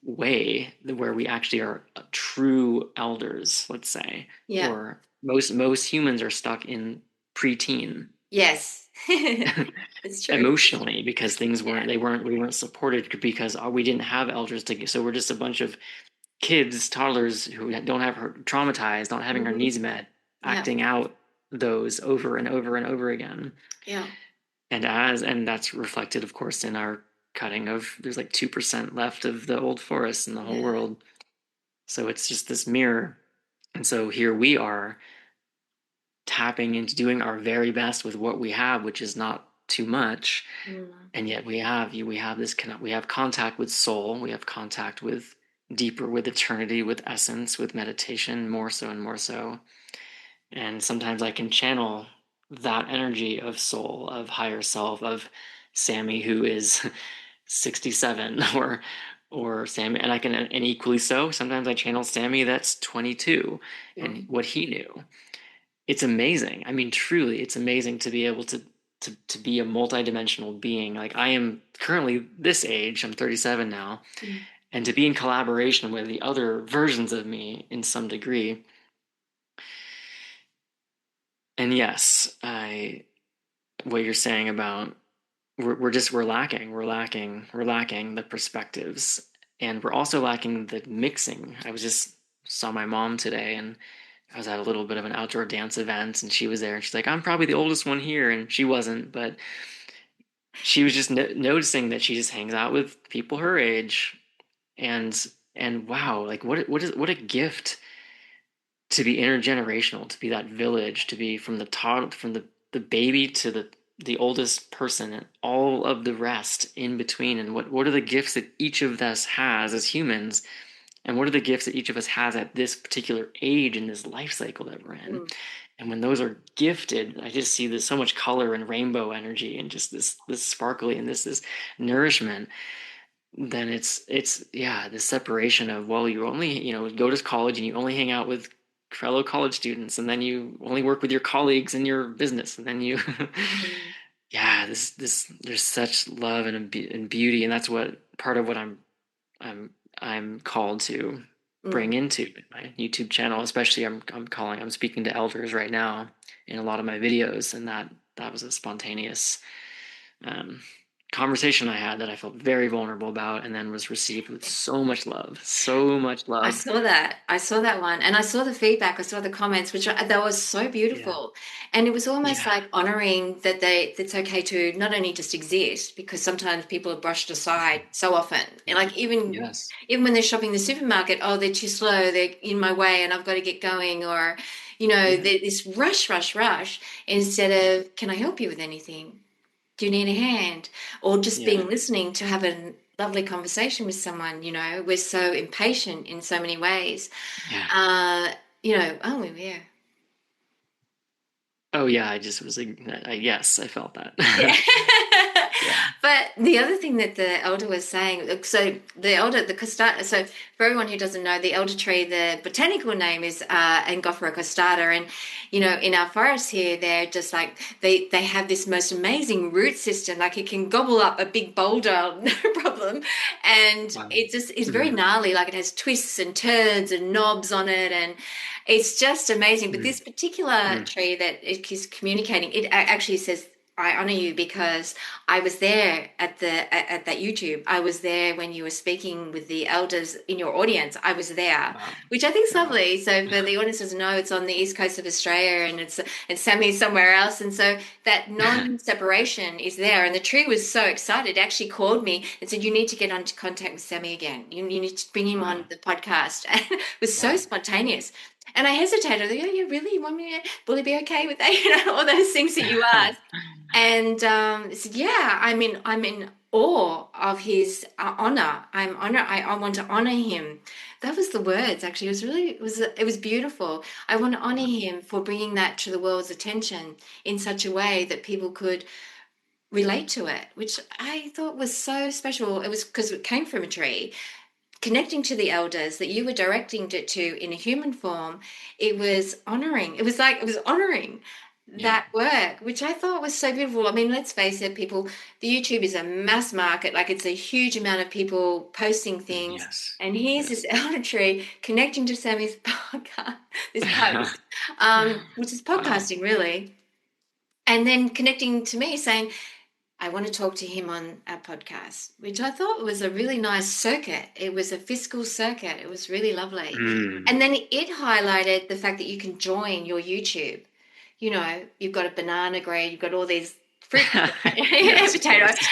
way where we actually are true elders, let's say. Yeah. Or most humans are stuck in preteen Yes. It's true. emotionally because things Yeah. we weren't supported because we didn't have elders to, so we're just a bunch of kids, toddlers who don't have her traumatized, not having our Hmm. needs met, Yeah. acting out those over and over and over again. Yeah. And that's reflected, of course, in our cutting of there's like 2% left of the old forest in the whole Yeah. world. So it's just this mirror. And so here we are tapping into doing our very best with what we have, which is not too much. Mm. And yet we have this we have contact with soul, we have contact with deeper, with eternity, with essence, with meditation, more so and more so. And sometimes I can channel that energy of soul, of higher self, of Sammy who is 67, or Sammy, and I can, and equally so sometimes I channel Sammy that's 22 and Mm. what he knew. It's amazing. I mean, truly, it's amazing to be able to be a multidimensional being. Like I am currently this age, I'm 37 now, Mm. and to be in collaboration with the other versions of me in some degree. And yes, I what you're saying about we're lacking the perspectives, and we're also lacking the mixing. I was just saw my mom today, and I was at a little bit of an outdoor dance event, and she was there, and she's like, I'm probably the oldest one here, and she wasn't, but she was just noticing that she just hangs out with people her age, and wow, like what a gift to be intergenerational, to be that village, to be from the top, from the baby to the oldest person, and all of the rest in between. And what are the gifts that each of us has as humans, and what are the gifts that each of us has at this particular age in this life cycle that we're in. Mm. And when those are gifted, I just see there's so much color and rainbow energy and just this sparkly and this nourishment. Then it's yeah, the separation of, well, you only, go to college and you only hang out with fellow college students, and then you only work with your colleagues in your business, and then you Mm. yeah, this there's such love and beauty, and that's what part of what I'm I'm called to Mm. bring into my YouTube channel. Especially I'm speaking to elders right now in a lot of my videos, and that was a spontaneous um conversation I had that I felt very vulnerable about, and then was received with so much love, so much I love. saw that. I saw that one, and I saw the feedback. I saw the comments, which that was so Yeah, beautiful, and it was almost yeah, like honoring that it's okay to not only just exist, because sometimes people are brushed aside so often, and yeah, like yes, even when they're shopping in the supermarket, oh, they're too slow, they're in my way, and I've got to get going, or yeah, this rush, rush, rush, instead yeah, of can I help you with anything? Do you need a hand? Or just yeah, being listening to have a lovely conversation with someone, we're so impatient in so many ways. yeah. Uh, oh yeah. Oh yeah, I just was like, yes, I felt that. Yeah. Yeah, But the other thing that the elder was saying, so the costata, so for everyone who doesn't know, the elder tree, the botanical name is Angophora costata. And, in our forests here, they're just like, they have this most amazing root system. Like it can gobble up a big boulder, no problem. And wow. it just is very Mm, gnarly. Like it has twists and turns and knobs on it. And it's just amazing. But mm, this particular mm. tree that it is communicating, it actually says, I honor you because I was there at that YouTube. I was there when you were speaking with the elders in your audience. I was there, Wow, which I think is wow. lovely. So for the audience doesn't know, it's on the east coast of Australia, and Sammy's somewhere else, and so that non-separation is there. And the tree was so excited, it actually called me and said, "You need to get into contact with Sammy again. You need to bring him on Wow, the podcast." And it was so wow. spontaneous. And I hesitated. I go, "Yeah, really? You want me to? Will he be okay with that?" All those things that you ask. And I said, "Yeah, I'm in awe of his honor. I want to honor him." That was the words. Actually, it was beautiful. I want to honor him for bringing that to the world's attention in such a way that people could relate to it, which I thought was so special. It was because it came from a tree, connecting to the elders that you were directing it to in a human form. It was honoring. It was honoring Yeah. that work, which I thought was so beautiful. I mean, let's face it, people, the YouTube is a mass market, like it's a huge amount of people posting things. Yes. And here's Yes. this elder tree connecting to Sammy's podcast, this post, which is Wow. podcasting really, and then connecting to me saying, I want to talk to him on our podcast, which I thought was a really nice circuit. It was a fiscal circuit. It was really lovely. Mm. And then it highlighted the fact that you can join your YouTube. You've got a banana grade, you've got all these fruit, Yes, of potato. course.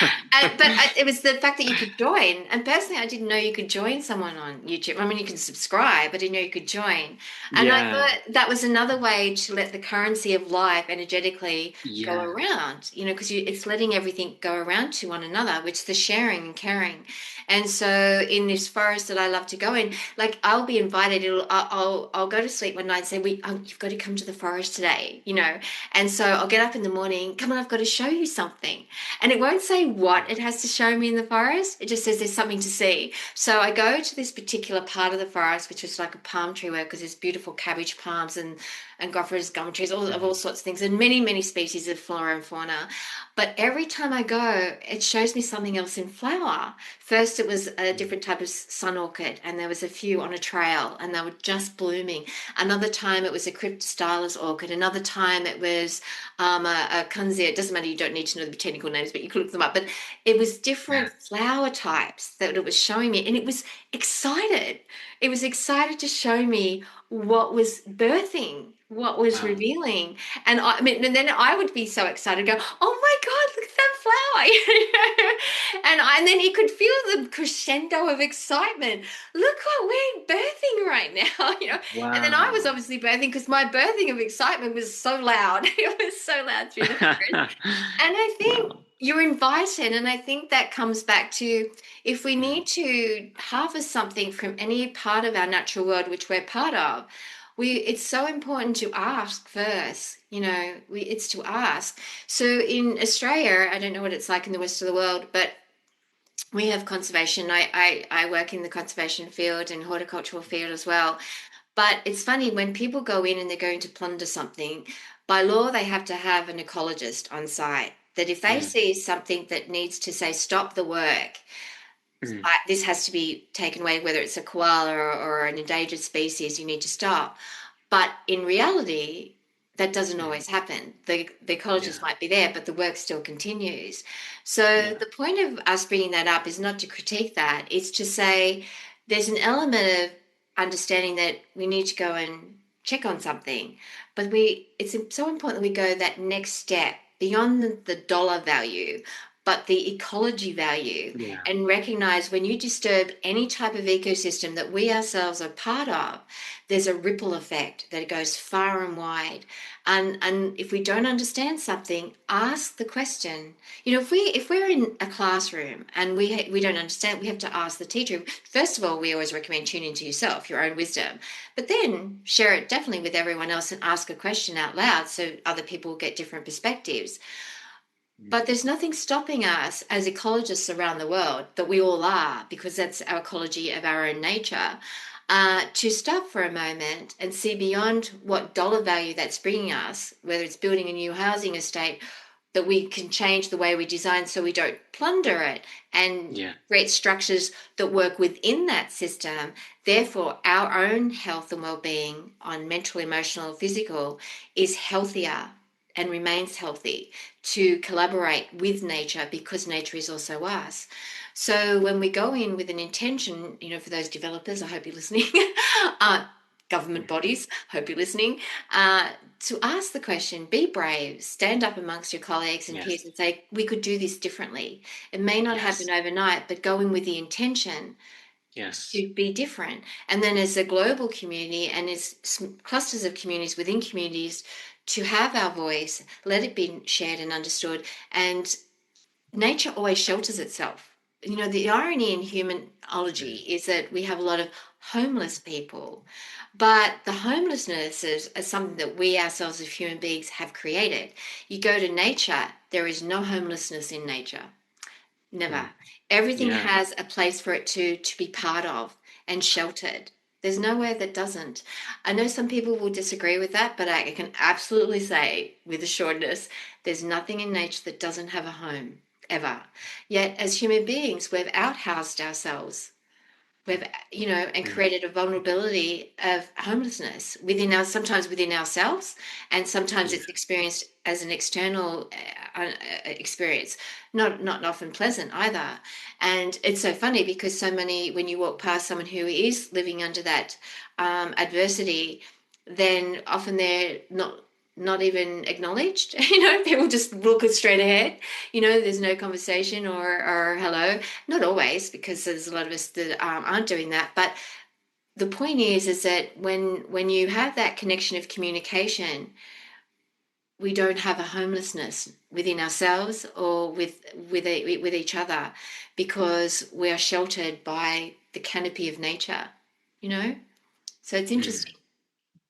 But it was the fact that you could join. And personally, I didn't know you could join someone on YouTube. I mean, you can subscribe, but I didn't know you could join. And I Yeah. thought that was another way to let the currency of life energetically go Yeah. around, because it's letting everything go around to one another, which is the sharing and caring. And so in this forest that I love to go in, like I'll be invited, I'll go to sleep one night and say, you've got to come to the forest today. And so I'll get up in the morning, come on, I've got to show you something. And it won't say what it has to show me in the forest. It just says there's something to see. So I go to this particular part of the forest, which is like a palm tree work, because there's beautiful cabbage palms and gophers, gum trees, all Mm. sorts of things, and many, many species of flora and fauna. But every time I go, it shows me something else in flower. First, it was a different type of sun orchid, and there was a few on a trail, and they were just blooming. Another time, it was a cryptostylus orchid. Another time, it was a kunzia. It doesn't matter, you don't need to know the botanical names, but you could look them up. But it was different flower types that it was showing me, and it was excited. It was excited to show me what was birthing, what was Wow. revealing. And I mean, and then I would be so excited, go, "Oh my God, look at that flower!" And then you could feel the crescendo of excitement. Look what we're birthing right now, And then I was Wow. obviously birthing because my birthing of excitement was so loud. It was so loud through the forest. And I think Wow. you're invited, and I think that comes back to if we Mm. need to harvest something from any part of our natural world, which we're part of, it's so important to ask first. It's to ask. So in Australia, I don't know what it's like in the rest of the world, but we have conservation. I work in the conservation field and horticultural field as well. But it's funny when people go in and they're going to plunder something, by law, they have to have an ecologist on site. That if they Mm. see something that needs to say, stop the work, Mm. this has to be taken away, whether it's a koala or an endangered species, you need to stop. But in reality, That doesn't Mm. always happen. The ecologists Yeah. might be there, but the work still continues. So Yeah. the point of us bringing that up is not to critique that. It's to say there's an element of understanding that we need to go and check on something, but it's so important that we go that next step beyond the dollar value, but the ecology value, Yeah. and recognize when you disturb any type of ecosystem that we ourselves are part of, there's a ripple effect that goes far and wide. And if we don't understand something, ask the question. You know, if we're in a classroom and we don't understand, we have to ask the teacher. First of all, we always recommend tune into yourself, your own wisdom, but then share it definitely with everyone else and ask a question out loud so other people get different perspectives. Mm. But there's nothing stopping us as ecologists around the world, that we all are, because that's our ecology of our own nature, to stop for a moment and see beyond what dollar value that's bringing us, whether it's building a new housing estate, that we can change the way we design so we don't plunder it and Yeah. create structures that work within that system. Therefore, our own health and well-being on mental, emotional, physical is healthier and remains healthy, to collaborate with nature because nature is also us. So when we go in with an intention, you know, for those developers, I hope you're listening, uh, government Mhm. bodies, hope you're listening, to ask the question, be brave, stand up amongst your colleagues and peers Yes. and say, we could do this differently. It may not happen Yes. overnight, but go in with the intention Yes. to be different. And then as a global community and as clusters of communities within communities, to have our voice, let it be shared and understood. And nature always shelters itself. You know, the irony in humanology Mm. is that we have a lot of homeless people, but the homelessness is something that we ourselves as human beings have created. You go to nature, there is no homelessness in nature. Never. Mm. Everything Yeah. has a place for it to be part of and sheltered. There's nowhere that doesn't. I know some people will disagree with that, but I can absolutely say with assuredness, there's nothing in nature that doesn't have a home, ever. Yet as human beings, we've outhoused ourselves. We've, you know, and Mm. created a vulnerability of homelessness within us, sometimes within ourselves, and sometimes Yeah. it's experienced as an external experience, not often pleasant either. And it's so funny because so many, when you walk past someone who is living under that adversity, then often they're not even acknowledged. You know, people just look straight ahead. You know, there's no conversation or hello. Not always, because there's a lot of us that aren't doing that. But the point is that when you have that connection of communication, we don't have a homelessness within ourselves or with each other, because we are sheltered by the canopy of nature. You know, so it's Mm. interesting.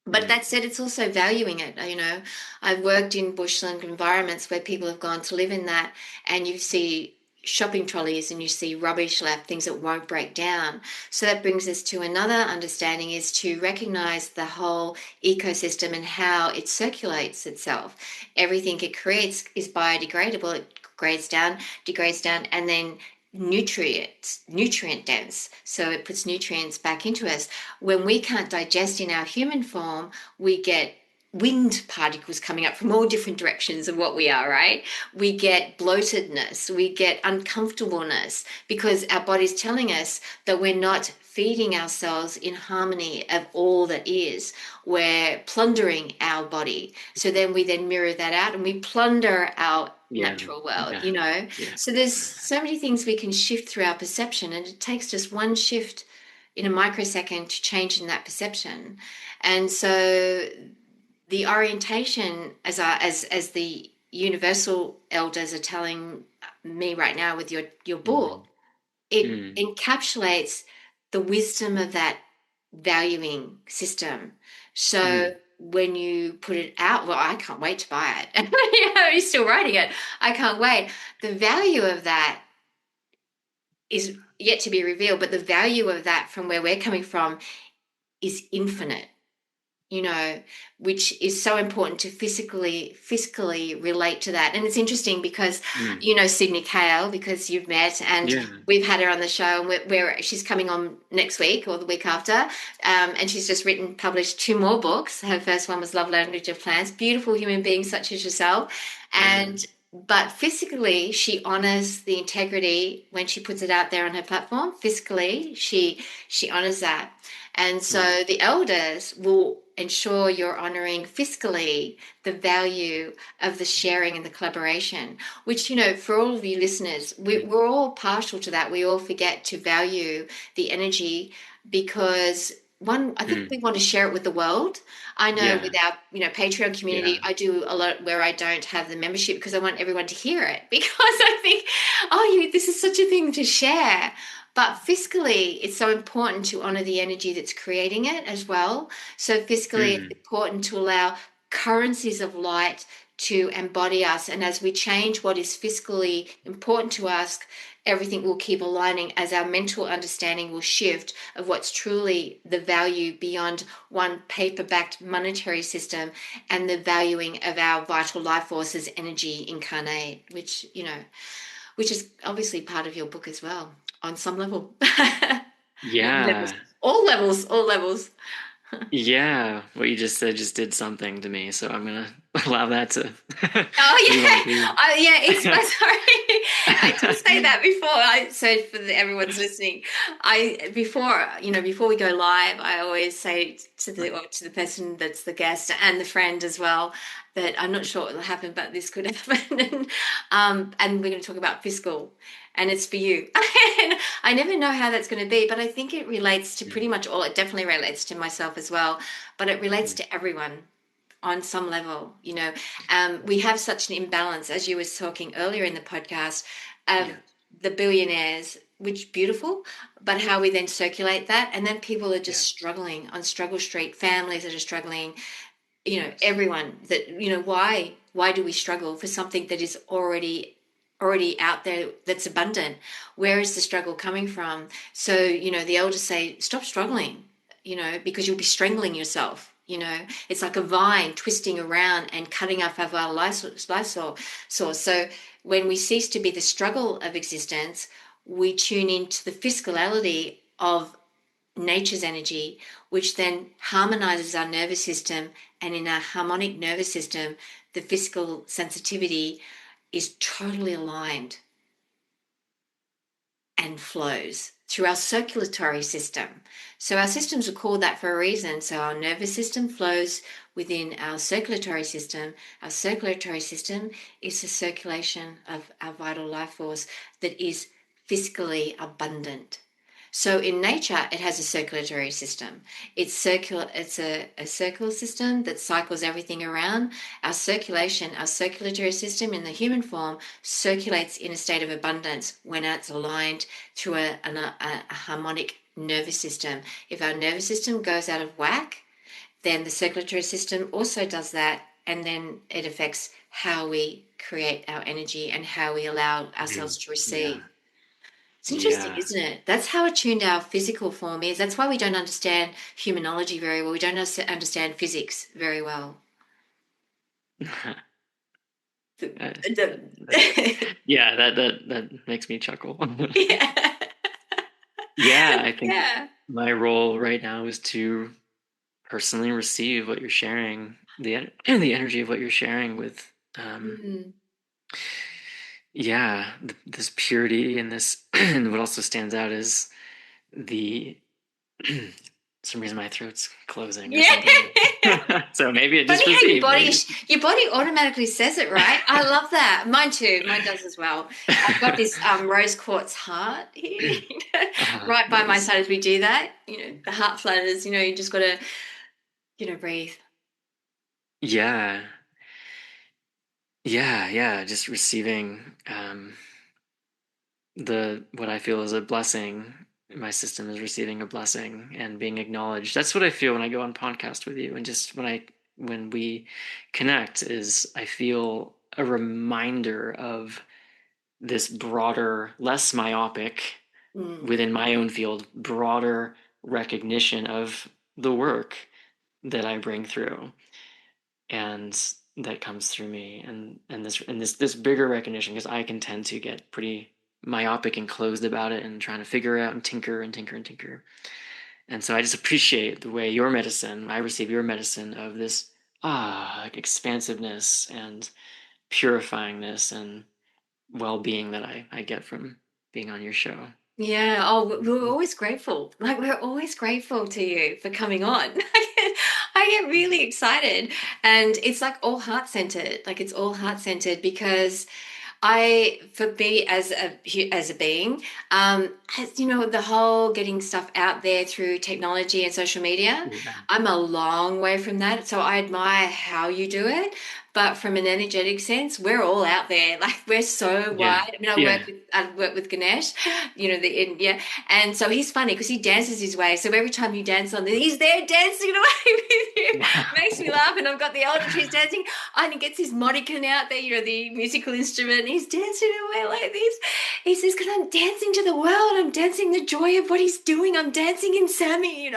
But Mm. that said, it's also valuing it. You know, I've worked in bushland environments where people have gone to live in that, and you see shopping trolleys and you see rubbish left, things that won't break down. So that brings us to another understanding, is to recognize the whole ecosystem and how it circulates itself. Everything it creates is biodegradable. It degrades down, and then nutrient dense, so it puts nutrients back into us. When we can't digest in our human form, we get wind particles coming up from all different directions of what we are, right? We get bloatedness, we get uncomfortableness, because our body's telling us that we're not feeding ourselves in harmony of all that is. We're plundering our body. So then we then mirror that out and we plunder our Yeah. natural world, Yeah. you know? Yeah. So there's so many things we can shift through our perception, and it takes just one shift in a microsecond to change in that perception. And so the orientation, as the universal elders are telling me right now with your Mm. book, it Mm. encapsulates the wisdom of that valuing system. So Mm. when you put it out, well, I can't wait to buy it. You know, you're still writing it. I can't wait. The value of that is yet to be revealed, but the value of that from where we're coming from is infinite. you know, which is so important to physically relate to that. And it's interesting because Mm. you know Sydney Kale because you've met and Yeah. we've had her on the show and she's coming on next week or the week after. And she's just published two more books. Her first one was Love Language of Plants. Beautiful human being such as yourself. Yeah. And but physically, she honors the integrity when she puts it out there on her platform. Physically, she honors that. And Mm. so the elders will ensure you're honoring fiscally the value of the sharing and the collaboration, which, you know, for all of you listeners, we're all partial to that. We all forget to value the energy because one, I think Mm. we want to share it with the world. I know with Yeah. our, you know, Patreon community, Yeah. I do a lot where I don't have the membership because I want everyone to hear it because I think, oh, this is such a thing to share. But fiscally, it's so important to honor the energy that's creating it as well. So fiscally, it's Mm. important to allow currencies of light to embody us. And as we change what is fiscally important to us, everything will keep aligning as our mental understanding will shift of what's truly the value beyond one paper-backed monetary system and the valuing of our vital life forces, energy incarnate, which, you know, which is obviously part of your book as well on some level. Levels. Yeah. All levels, all levels. Yeah. What you just said just did something to me, so I'm gonna allow that to Oh move on yeah, through. yeah. It's sorry, I did say that before. So for everyone's listening, before before we go live, I always say to the person that's the guest and the friend as well that I'm not sure what will happen, but this could happen, and we're going to talk about fiscal, and it's for you. I never know how that's going to be, but I think it relates to pretty Mm. much all. It definitely relates to myself as well, but it relates Mm. to everyone on some level. We have such an imbalance, as you were talking earlier in the podcast, of Yeah. the billionaires, which beautiful, but how we then circulate that, and then people are just Yeah. struggling on struggle street, families that are struggling, Yes. everyone that, why do we struggle for something that is already out there that's abundant? Where is the struggle coming from? So, the elders say, stop struggling, because you'll be strangling yourself. It's like a vine twisting around and cutting off our life source. So when we cease to be the struggle of existence, we tune into the fiscality of nature's energy, which then harmonizes our nervous system. And in our harmonic nervous system, the fiscal sensitivity is totally aligned and flows through our circulatory system. So our systems are called that for a reason. So our nervous system flows within our circulatory system. Our circulatory system is the circulation of our vital life force that is fiscally abundant. So in nature, it has a circulatory system. It's circular. It's a circular system that cycles everything around. Our circulation, our circulatory system in the human form circulates in a state of abundance when it's aligned through a harmonic nervous system. If our nervous system goes out of whack, then the circulatory system also does that, and then it affects how we create our energy and how we allow Mm. ourselves to receive. Yeah. It's interesting, Yeah. isn't it? That's how attuned our physical form is. That's why we don't understand humanology very well. We don't understand physics very well. Uh, that, The- yeah, that makes me chuckle. yeah. Yeah, I think Yeah. my role right now is to personally receive what you're sharing, the energy of what you're sharing with Mm. yeah, this purity and this and what also stands out is the some reason my throat's closing or Yeah. something. So maybe it just Funny how received. Maybe your body automatically says it, right? I love that. Mine too. Mine does as well. I've got this rose quartz heart here, right by my nice. side as we do that. The heart flutters. You just got to breathe. Yeah. Yeah, yeah, just receiving the what I feel is a blessing. My system is receiving a blessing and being acknowledged. That's what I feel when I go on podcast with you, and just when we connect, is I feel a reminder of this broader, less myopic Mm. within my own field, broader recognition of the work that I bring through, and that comes through me, and this bigger recognition, because I can tend to get pretty myopic and closed about it and trying to figure out and tinker and tinker and tinker. And so I just appreciate the way I receive your medicine of this like expansiveness and purifyingness and well-being that I get from being on your show. Yeah. Oh, we're always grateful. Like, we're always grateful to you for coming on. I get really excited. And it's like all heart centered. Like, it's all heart centered because for me as a being, as you know, the whole getting stuff out there through technology and social media, Yeah. I'm a long way from that. So I admire how you do it, but from an energetic sense, we're all out there. Like, we're so Yeah. wide. I mean, Yeah. I work with Ganesh, the India, and so he's funny because he dances his way. So every time you dance on, he's there dancing away with you. Makes me laugh, and I've got the elder trees dancing. And he gets his modicon out there, the musical instrument, and he's dancing away like this. He says, because I'm dancing to the world, I'm dancing the joy of what he's doing, I'm dancing in Sammy.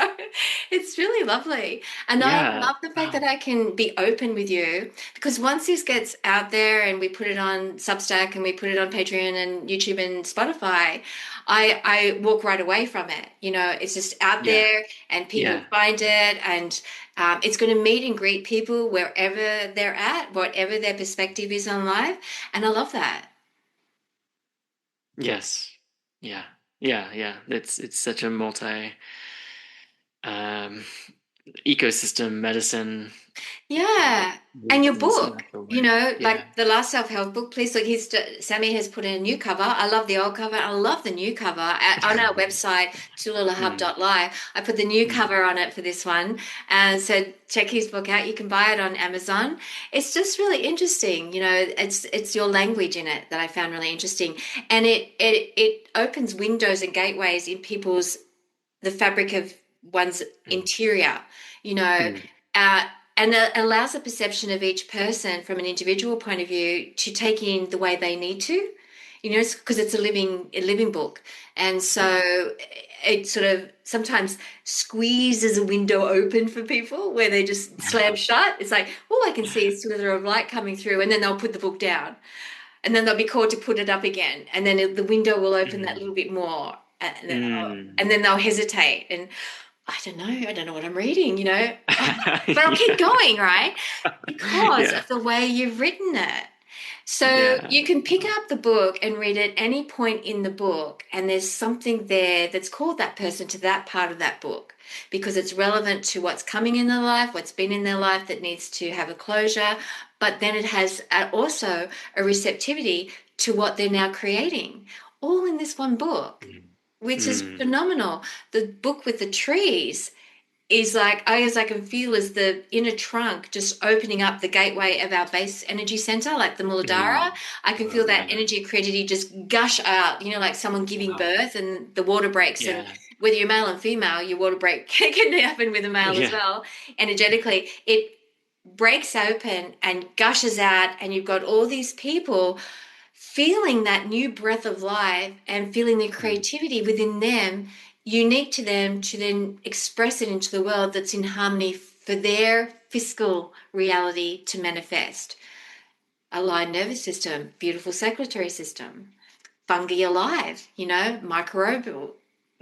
It's really lovely. And I Yeah. love the fact that Wow. I can be open with you because once this gets out there and we put it on Substack and we put it on Patreon and YouTube and Spotify, I walk right away from it. It's just out Yeah. there and people Yeah. find it, and it's going to meet and greet people wherever they're at, whatever their perspective is on life. And I love that. Yes. Yeah. Yeah. Yeah. It's such a multi um ecosystem medicine Yeah. And your in this book, natural way. Yeah. like the last self-help book, please look, Sammy has put in a new cover. I love the old cover. I love the new cover. On our website, Mm, TalulahHub.live, I put the new mm, cover on it for this one. And so check his book out. You can buy it on Amazon. It's just really interesting. It's your language in it that I found really interesting. And it opens windows and gateways in the fabric of one's mm, interior, you know, mm. uh, and allows the perception of each person from an individual point of view to take in the way they need to, because it's a living book, and Yeah. so it sort of sometimes squeezes a window open for people where they just slam shut. It's like, oh, I can see a slither of light coming through, and then they'll put the book down, and then they'll be called to put it up again, and then the window will open that Mm, little bit more, and mm. then they'll hesitate, and I don't know what I'm reading, but I'll keep going, right? Because Yeah. of the way you've written it. So Yeah. you can pick up the book and read at any point in the book, and there's something there that's called that person to that part of that book because it's relevant to what's coming in their life, what's been in their life that needs to have a closure. But then it has also a receptivity to what they're now creating, all in this one book, Mm, which is mm, phenomenal. The book with the trees is like, as I can feel is the inner trunk just opening up the gateway of our base energy center, like the Muladhara. mm. I can Oh, feel that yeah. energy accredited just gush out, like someone giving Wow. birth and the water breaks. And Yeah. whether you're male and female, your water break can happen with a male as Yeah. well. Energetically, it breaks open and gushes out, and you've got all these people feeling that new breath of life and feeling the Mm, creativity within them, unique to them, to then express it into the world that's in harmony for their fiscal reality to manifest. Aligned nervous system, beautiful circulatory system, fungi alive, microbial,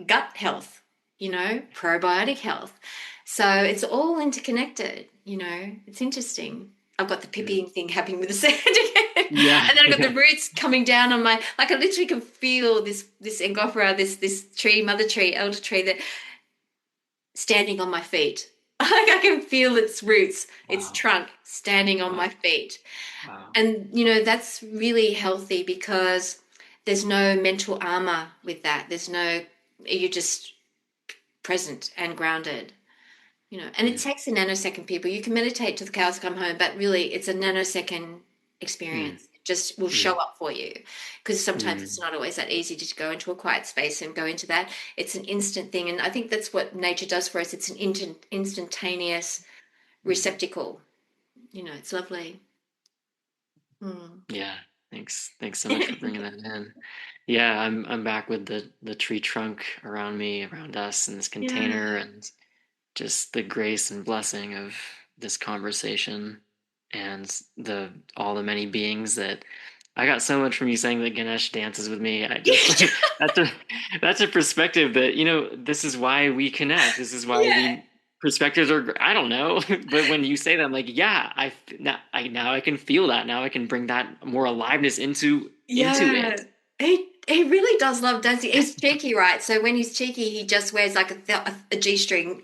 gut health, probiotic health. So it's all interconnected, it's interesting. I've got the mm. pipping thing happening with the sand again. Yeah. And then I've got the Yeah. roots coming down on like I literally can feel this Angophora, this tree, mother tree, elder tree that standing on my feet. Like I can feel its roots, its Wow. trunk standing on Wow. my feet. Wow. And, that's really healthy because there's no mental armor with that. You're just present and grounded, and it Mm, takes a nanosecond, people. You can meditate till the cows come home, but really it's a nanosecond mm, experience. It just will show mm, up for you because sometimes it's mm, not always that easy to go into a quiet space and go into that. It's an instant thing. And I think that's what nature does for us. It's an instantaneous mm. receptacle. It's lovely. Mm. Yeah. Thanks. Thanks so much for bringing that in. Yeah, I'm back with the tree trunk around me, around us in this Yeah. container, and just the grace and blessing of this conversation and the all the many beings that I got so much from you saying that Ganesh dances with me. I just like that's a perspective that, this is why we connect. This is why Yeah. we perspectives are I don't know, but when you say that, I'm like, yeah, now I can feel that. Now I can bring that more aliveness into Yeah, it. he really does love dancing. He's cheeky, right? So when he's cheeky, he just wears like a G-string,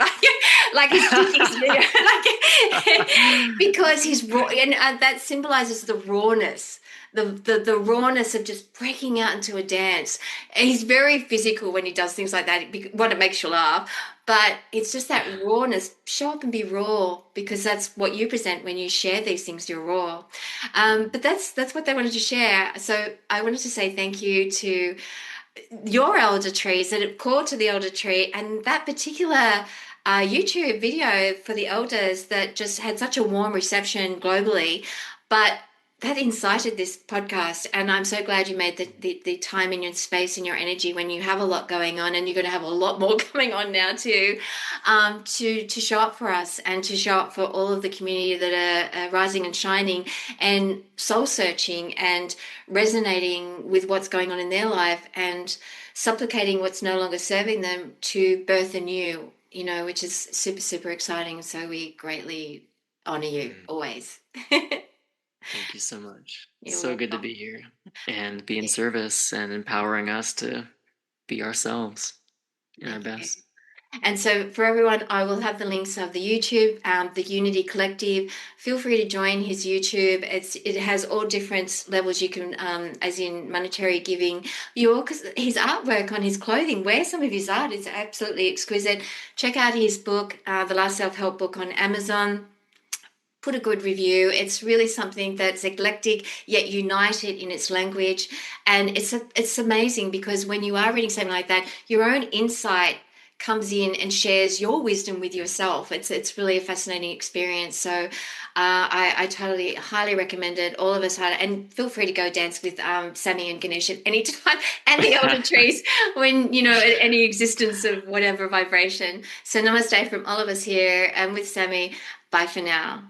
like his cheeky's video, like because he's raw, and that symbolizes the rawness. The rawness of just breaking out into a dance. And he's very physical when he does things like that. What it makes you laugh, but it's just that rawness. Show up and be raw because that's what you present when you share these things. You're raw. But that's what they wanted to share. So I wanted to say thank you to your elder trees that have called to the elder tree, and that particular YouTube video for the elders that just had such a warm reception globally. But that incited this podcast, and I'm so glad you made the time in your space and your energy when you have a lot going on, and you're going to have a lot more going on now too, to show up for us and to show up for all of the community that are rising and shining and soul searching and resonating with what's going on in their life and supplicating what's no longer serving them to birth anew, which is super, super exciting. So we greatly honor you Mm. always. Thank you so much. It's You're so good to welcome. be here and be in service and empowering us to be ourselves in our Thank you. best. And so, for everyone, I will have the links of the YouTube, the Unity Collective. Feel free to join his YouTube. It has all different levels you can, as in monetary giving. Because his artwork on his clothing, wear some of his art. It's absolutely exquisite. Check out his book, The Last Self Help Book, on Amazon. Put a good review. It's really something that's eclectic yet united in its language, and it's amazing because when you are reading something like that, your own insight comes in and shares your wisdom with yourself. It's really a fascinating experience. So I totally highly recommend it. All of us highly, and feel free to go dance with Sammy and Ganesh at any time, and the elder trees when at any existence of whatever vibration. So namaste from all of us here, and with Sammy. Bye for now.